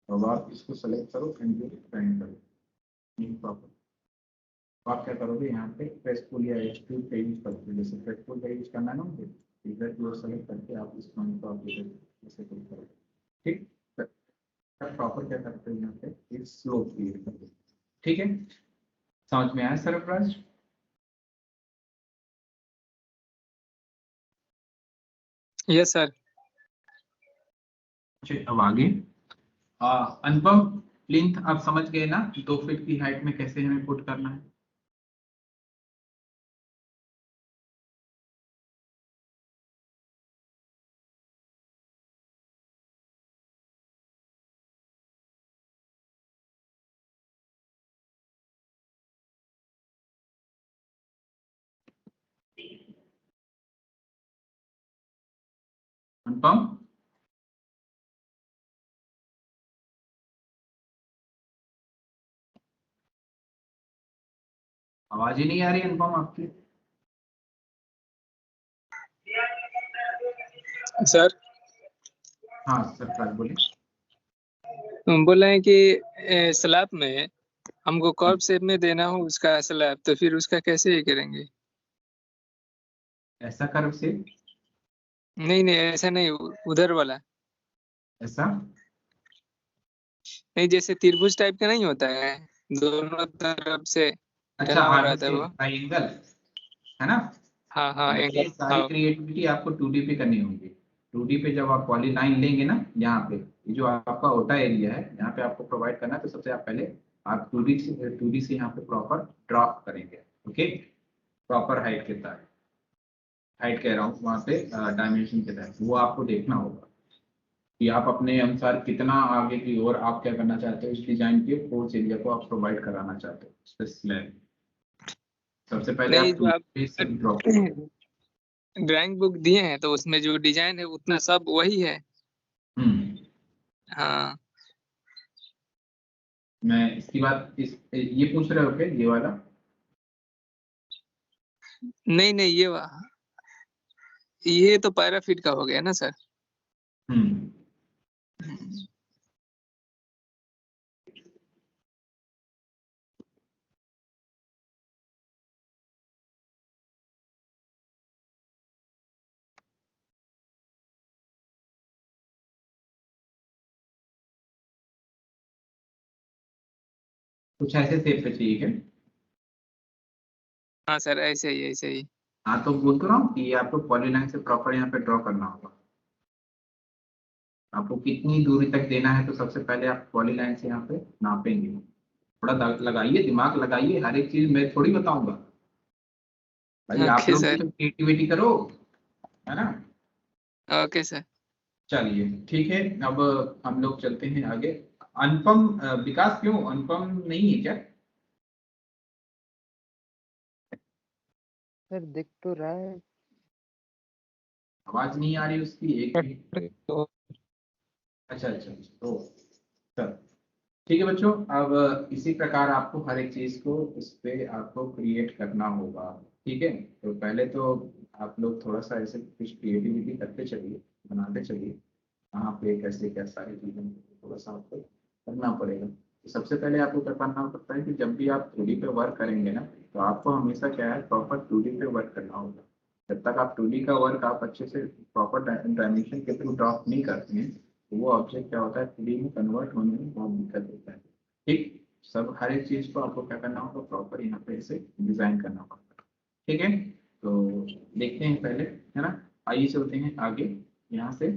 अब आप इसको सेलेक्ट करो एंड फाइंड करो प्रॉपर। आप क्या करोगे, यहाँ पे प्रेस टूल या एक्सट्रूड का यूज करते हैं, जैसे प्रेस टूल का यूज करना है ना मुझे, इधर की ओर सेलेक्ट करके आप इस पॉइंट को आप जैसे क्लिक करोगे। ठीक, प्रॉपर क्या करते हैं, यहाँ पे एक स्लोप क्रिएट करते हैं। ठीक है, समझ में आया सरफराज? Yes sir. अब आगे अनुपम, प्लिंथ आप समझ गए ना 2 फीट की हाइट में कैसे हमें पुट करना है? अनुपम, आवाज ही नहीं आ रही अनुपम आपकी। सर हाँ सरफराज बोलिए। बोल रहे हैं कि स्लैब में हमको कर्व शेप में देना हो उसका स्लैब, तो फिर उसका कैसे ये करेंगे? ऐसा कर्व से? नहीं नहीं, ऐसा नहीं, उधर वाला। ऐसा? नहीं, जैसे त्रिभुज टाइप का नहीं होता है, दोनों तरफ से अच्छा, ढला हुआ आगे रहता है से वो। ट्राइंगल, है ना? हाँ हाँ, ये एंगल, सारी हाँ। क्रिएटिविटी आपको 2D पे करनी होगी। 2D पे जब आप पॉली लाइन लेंगे ना, यहाँ पे ये जो आपका ओटा एरिया है यहाँ पे आपको प्रोवाइड करना है, तो सबसे आप पहले आप 2D से यहाँ पे प्रॉपर ड्रॉ करेंगे। ओके, प्रॉपर हाइट के तहत, हाइट कह रहा हूँ वहाँ पे डायमेंशन के तहत वो आपको देखना होगा कि आप अपने अनुसार कितना आगे की ओर आप क्या करना चाहते हो, इस डिजाइन के फोर्स एरिया को आप प्रोवाइड कराना चाहते हो इस पे स्लैब। सबसे पहले नहीं, आप जो 2D से ड्रॉ करोगे। ड्राइंग बुक दिए हैं तो उसमें जो डिजाइन है उतना सब वही है। हम्म, हाँ। मैं इसकी बात इस ये पूछ रहे हो क्या, ये वाला? नहीं नहीं, ये तो पैराफिट का हो गया ना सर। हम्म, कुछ ऐसे शेप पे चाहिए क्या? हाँ सर, ऐसे ही ऐसे ही। हाँ तो बोल तो रहा हूँ कि ये आपको पॉलीलाइन से प्रॉपर यहाँ पे ड्रॉ करना होगा। आपको कितनी दूरी तक देना है, तो सबसे पहले आप पॉलीलाइन से यहाँ पे नापेंगे। थोड़ा लगाइए, दिमाग लगाइए, हर एक चीज मैं थोड़ी बताऊंगा भाई, आप ओके लोग भी सर। तो क्रिएटिविटी करो, है ना? Okay sir. चलिए ठीक है, अब हम लोग चलते हैं आगे। अनुपम, विकास क्यों, अनुपम नहीं है क्या? सर दिख तो रहा है। आवाज नहीं आ रही उसकी, एक भी। तो अच्छा अच्छा अच्छा, तो चल ठीक है बच्चों, अब इसी प्रकार आपको हर एक चीज को इस पे आपको क्रिएट करना होगा। ठीक है, तो पहले तो आप लोग थोड़ा सा ऐसे कुछ क्रिएटिविटी करते चलिए, बनाते चलिए, कहाँ पे कैसे क्या सारी चीजें थोड़ा सा आपको करना पड़ेगा। तो सबसे पहले आपको क्या करना पड़ता है कि जब भी आप 2D पे वर्क करेंगे ना, तो आपको हमेशा क्या है, प्रॉपर 2D पे वर्क करना होगा। जब तक आप 2D का वर्क आप अच्छे से प्रॉपर डायमेंशन के थ्रू ड्रॉ नहीं करते हैं, तो वो ऑब्जेक्ट क्या होता है, 3D में कन्वर्ट होने में बहुत दिक्कत होता है। ठीक, सब हर एक चीज को आपको क्या करना होगा, प्रॉपर यहाँ पे इसे डिजाइन करना होगा। ठीक है, तो देखते हैं पहले, है ना? आइए चलते हैं आगे यहाँ से।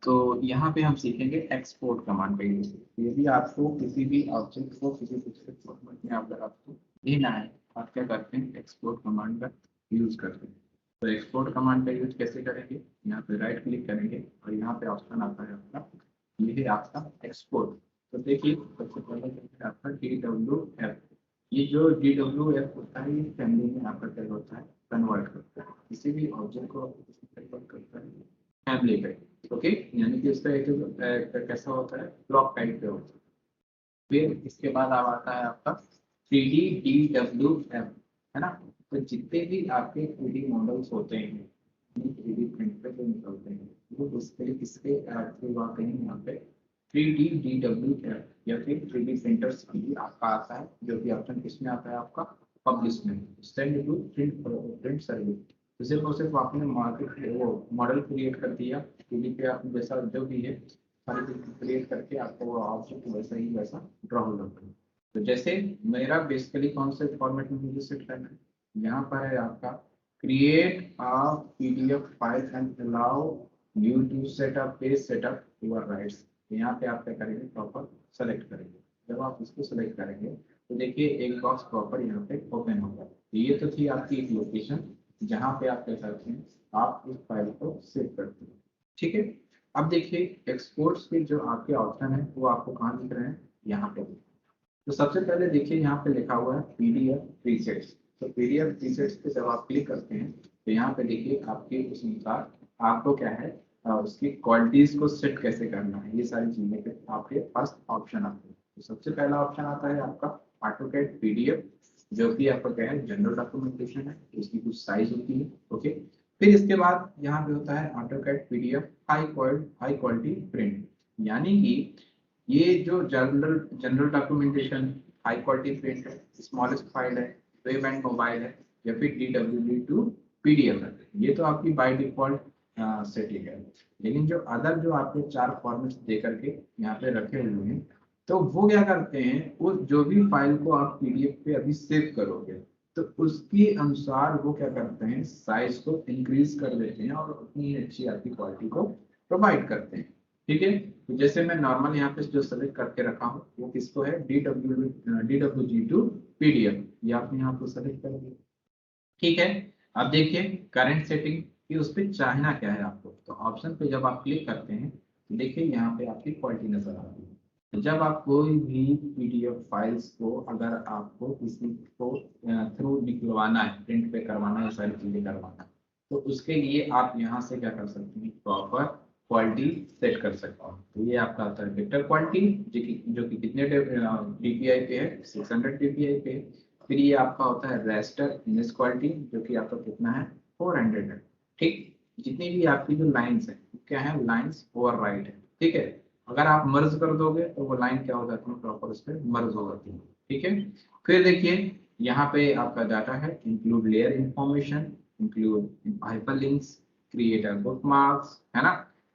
तो यहाँ पे हम सीखेंगे एक्सपोर्ट कमांड का यूज। यदि आपको किसी भी ऑब्जेक्ट को किसी दूसरे फॉर्मेट में अगर आपको देना है, आप क्या करते हैं, एक्सपोर्ट कमांड का यूज करते हैं। तो एक्सपोर्ट कमांड का यूज कैसे करेंगे, यहाँ पे राइट क्लिक करेंगे और यहाँ पे ऑप्शन आता है आपका, ये है आपका एक्सपोर्ट। तो देखिए सबसे पहले आपका DWF, ये जो DWF होता है, ये फैमिली में आपका क्या होता है, कन्वर्ट करता है किसी भी ऑब्जेक्ट को, कन्वर्ट करता है फैमिली पे। ओके, यानी कि उसका एक कैसा होता है, ब्लॉक टाइप पे होता है। फिर इसके बाद अब आता है आपका 3D DWF, है ना? तो जितने भी आपके 3D मॉडल्स होते हैं, 3D प्रिंट पे जो निकलते हैं, वो उसके इसके थ्रू आते हैं यहाँ पे 3D DWF, या फिर 3D प्रिंटर्स भी आपका आता है, जो कि ऑप्शन किसमें आता है आपका, पब्लिश में, सेंड टू प्रिंट सर्विस। तो सिर्फ और सिर्फ आपने मार्केट वो मॉडल क्रिएट कर दिया, 3D पे आपने जैसा जो भी है सारी चीज क्रिएट करके आपको वो ऑब्जेक्ट वैसा ही वैसा ड्रॉ हो जाता है। तो जैसे मेरा बेसिकली कौन से फॉर्मेट में मुझे सेट करना है, यहाँ पर है आपका create a PDF file and allow you to set up page setup your rights. यहाँ पे आप क्या करेंगे, प्रॉपर सेलेक्ट करेंगे। जब आप इसको सेलेक्ट करेंगे तो देखिए एक बॉक्स प्रॉपर यहाँ पे ओपन होगा। तो ये तो थी आपकी एक लोकेशन जहाँ पे आप क्या करते हैं, आप इस फाइल को सेव करते हैं। ठीक है, अब देखिए एक्सपोर्ट्स के जो आपके ऑप्शन है वो आपको कहाँ दिख रहे हैं, यहाँ पे। तो सबसे पहले देखिए यहाँ पे लिखा हुआ है पीडीएफ प्रीसेट्स। तो पीडीएफ प्रीसेट्स पे जब आप क्लिक करते हैं तो यहाँ पे देखिए आपके उस अनुसार आपको क्या है, उसकी क्वालिटीज को सेट कैसे करना है, ये सारी चीजें पे आपके पास ऑप्शन आते हैं। तो सबसे पहला ऑप्शन आता है आपका ऑटोकैड पीडीएफ, जो कि आपका क्या है, जनरल डॉक्यूमेंटेशन है, इसकी कुछ साइज होती है। ओके, फिर इसके बाद यहाँ पे होता है AutoCAD PDF high quality print, यानी कि ये जो general general documentation high quality print है, स्मॉलेस्ट फाइल है, वेब एंड मोबाइल है, या फिर DWG टू PDF है, ये तो आपकी बाय डिफॉल्ट सेटिंग है। लेकिन जो अदर जो आपके 4 फॉर्मेट्स दे करके यहाँ पे रखे हुए हैं, तो वो क्या करते हैं, वो जो भी फाइल को आप PDF पे अभी सेव करोगे तो उसके अनुसार वो क्या करते हैं, साइज को इंक्रीज कर देते हैं और उतनी अच्छी आपकी क्वालिटी को प्रोवाइड करते हैं। ठीक है, तो जैसे मैं नॉर्मल यहाँ पे जो सेलेक्ट करके रखा हूँ वो किसको है, DWG टू PDF, ये आपने यहाँ पे सेलेक्ट कर दिया। ठीक है, अब देखिए करंट सेटिंग कि उस पर चाहना क्या है आपको। तो ऑप्शन पे जब आप क्लिक करते हैं तो देखिए यहाँ पे आपकी क्वालिटी नजर आती है। तो जब आप कोई भी PDF फाइल्स को अगर आपको किसी को थ्रू निकलवाना है, प्रिंट पे करवाना है, सारी चीजें करवाना है, तो उसके लिए आप यहाँ से क्या कर सकते हैं, प्रॉपर क्वालिटी सेट कर सकते हो। तो ये आपका आता है पिक्चर क्वालिटी, जो कि कितने DPI पे है, 600 DPI पे है। फिर ये आपका होता है रेस्टर इमेज क्वालिटी, जो कि आपका कितना है, 400 है। ठीक, जितनी भी आपकी जो लाइंस है क्या है, लाइंस ओवरराइट है। ठीक है, अगर आप मर्ज कर दोगे तो वो लाइन क्या हो जाती है, प्रॉपर उस पर मर्ज हो जाती है। ठीक है, फिर देखिए यहाँ पे आपका डाटा है, include layer information, include hyperlinks, create a bookmarks, है ना,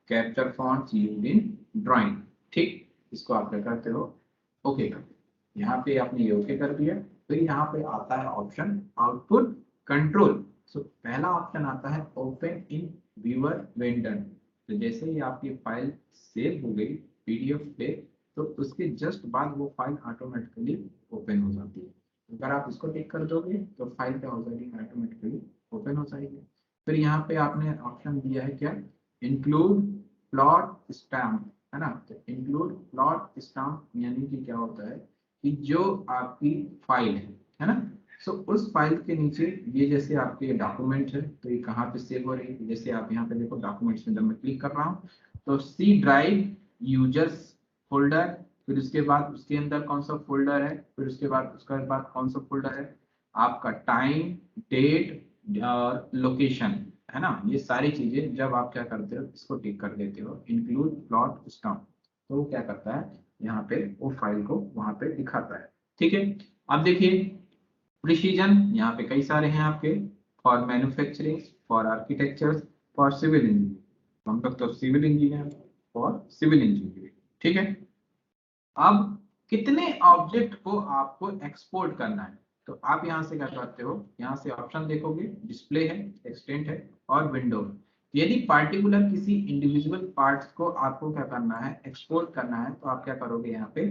capture fonts used in drawing. ठीक, इसको आप क्या करते हो, ओके करते हो। यहाँ पे आपने ये ओके कर दिया। फिर यहाँ पे आता है ऑप्शन आउटपुट कंट्रोल। सो पहला ऑप्शन आता है ओपन इन व्यूअर विंडो। तो जैसे ही आपकी फाइल सेव हो गई PDF पे, तो उसके जस्ट बाद वो फाइल ऑटोमेटिकली ओपन हो जाती है। अगर आप इसको टिक कर दोगे तो फाइल क्या हो जाएगी, ऑटोमेटिकली ओपन हो जाएगी। फिर यहाँ पे आपने ऑप्शन दिया है क्या, इंक्लूड प्लॉट स्टैम्प, है ना। तो इंक्लूड प्लॉट स्टैम्प यानी कि क्या होता है कि जो आपकी फाइल है ना, सो उस फाइल के नीचे ये जैसे आपके डॉक्यूमेंट है, तो ये कहाँ पे सेव हो रही है, जैसे आप यहाँ पे देखो डॉक्यूमेंट्स में जब मैं क्लिक कर रहा हूँ तो सी ड्राइव यूजर्स फोल्डर, फिर उसके बाद उसके अंदर कौन सा फोल्डर है, फिर उसके बाद कौन सा फोल्डर है, आपका टाइम, डेट और लोकेशन, है ना। ये सारी चीजें जब आप क्या करते हो, इसको टिक कर देते हो इंक्लूड प्लॉट स्टम्प, तो वो क्या करता है, यहाँ पे वो फाइल को वहां पे दिखाता है। ठीक है, अब देखिए प्रिसीजन यहाँ पे कई सारे हैं आपके, for manufacturing, for architecture, for civil engineering, हम लोग तो civil engineer, for civil engineering. ठीक है, अब कितने ऑब्जेक्ट को आपको एक्सपोर्ट करना है, तो आप यहाँ से क्या करते हो, यहाँ से ऑप्शन देखोगे, डिस्प्ले है, एक्सटेंट है और विंडो। यदि पार्टिकुलर किसी इंडिविजुअल पार्ट्स को आपको क्या करना है, एक्सपोर्ट करना है, तो आप क्या करोगे, यहाँ पे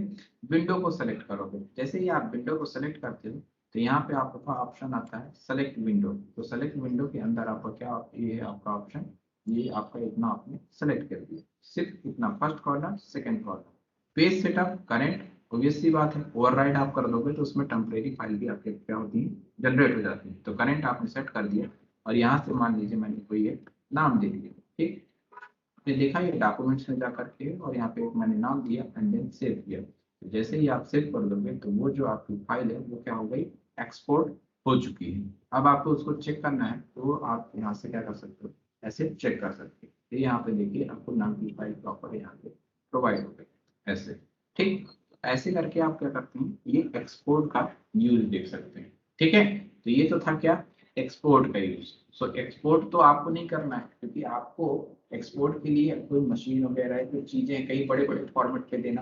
विंडो को सेलेक्ट करोगे। जैसे ही आप विंडो को सेलेक्ट करते हो तो यहाँ पे आपका ऑप्शन आता है सेलेक्ट विंडो। तो सेलेक्ट विंडो के अंदर आपका क्या, ये है आपका ऑप्शन, ये आपका इतना आपने सेलेक्ट कर दिया, सिर्फ इतना, first corner, second corner. Page setup current, obvious सी बात है, ओवरराइड आप कर दोगे तो उसमें टेम्परेरी फाइल भी आपके क्या होती है, जनरेट हो जाती है। तो करंट आपने सेट कर दिया और यहाँ से मान लीजिए मैंने कोई एक नाम दे दिया। ठीक, आपने देखा ये डॉक्यूमेंट्स में जाकर के और यहाँ पे एक मैंने नाम दिया एंड देन सेव किया। तो जैसे ही आप सेव कर दोगे तो वो जो आपकी फाइल है वो क्या हो गई, एक्सपोर्ट हो चुकी है। अब आपको उसको चेक करना है तो आप यहाँ से क्या कर सकते हो, ऐसे चेक कर सकते हैं। तो यहाँ पे देखिए आपको नाम की फाइल प्रॉपर यहाँ पे प्रोवाइड हो गई ऐसे। ठीक, ऐसे करके आप क्या करते हैं, ये एक्सपोर्ट का यूज देख सकते हैं। ठीक है, तो ये तो था क्या, एक्सपोर्ट का यूज। सो एक्सपोर्ट तो आपको नहीं करना है, क्योंकि आपको एक्सपोर्ट के लिए कोई मशीन वगैरह है, कोई चीजें कई बड़े बड़े फॉर्मेट पे देना,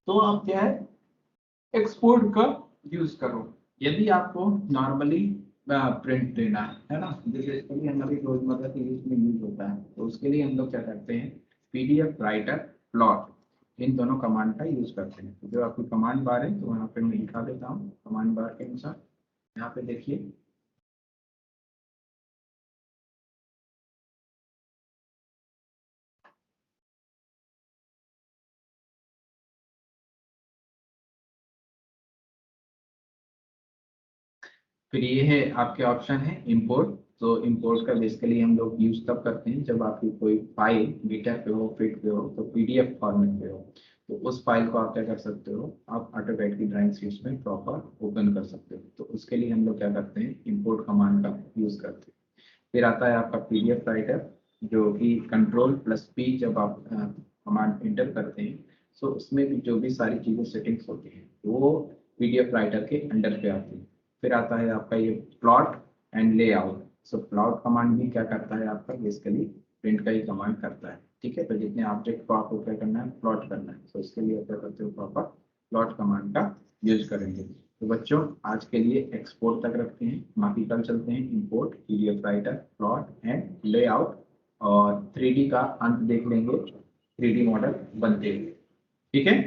तो आप क्या है, एक्सपोर्ट का यूज करो। यदि आपको नॉर्मली प्रिंट देना है ना, जैसे इसके लिए हमारी रोजमर्रा के यूज में यूज होता है, तो उसके लिए हम लोग क्या करते हैं, पीडीएफ राइटर, प्लॉट, इन दोनों कमांड का यूज करते हैं। तो जो आपकी कमांड बार है, तो वहाँ पे मैं लिखा देता हूँ कमांड बार के अनुसार। यहाँ पे देखिए, फिर ये है आपके ऑप्शन है इंपोर्ट। तो इंपोर्ट का बेसिकली हम लोग यूज तब करते हैं जब आपकी कोई फाइल बीटा पे हो, फिट पे हो, तो पीडीएफ फॉर्मेट पे हो, तो उस फाइल को आप क्या कर सकते हो, आप ऑटोकैड की ड्राइंग शीट्स में प्रॉपर ओपन कर सकते हो। तो उसके लिए हम लोग क्या करते हैं, इंपोर्ट कमांड का यूज करते हैं। फिर आता है आपका पीडीएफ राइटर, जो कि कंट्रोल प्लस पी जब आप कमांड इंटर करते हैं, तो उसमें भी जो भी सारी चीजें सेटिंग्स होती हैं वो पीडीएफ राइटर के अंडर पे आती है। फिर आता है आपका ये plot and layout. So plot command भी क्या करता है आपका, बेसिकली प्रिंट का ही कमांड करता है। ठीक है, तो जितने ऑब्जेक्ट को आपको क्या करना है, प्लॉट करना है, तो इसके लिए क्या करते हो, प्रॉपर प्लॉट कमांड का यूज करेंगे। तो बच्चों आज के लिए एक्सपोर्ट तक रखते हैं, बाकी कल चलते हैं import, PDF writer, plot and layout, और 3D का अंत देख लेंगे, 3D मॉडल बनते हुए। ठीक है,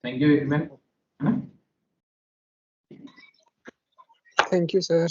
थैंक यू एडमिन, है ना। Thank you sir.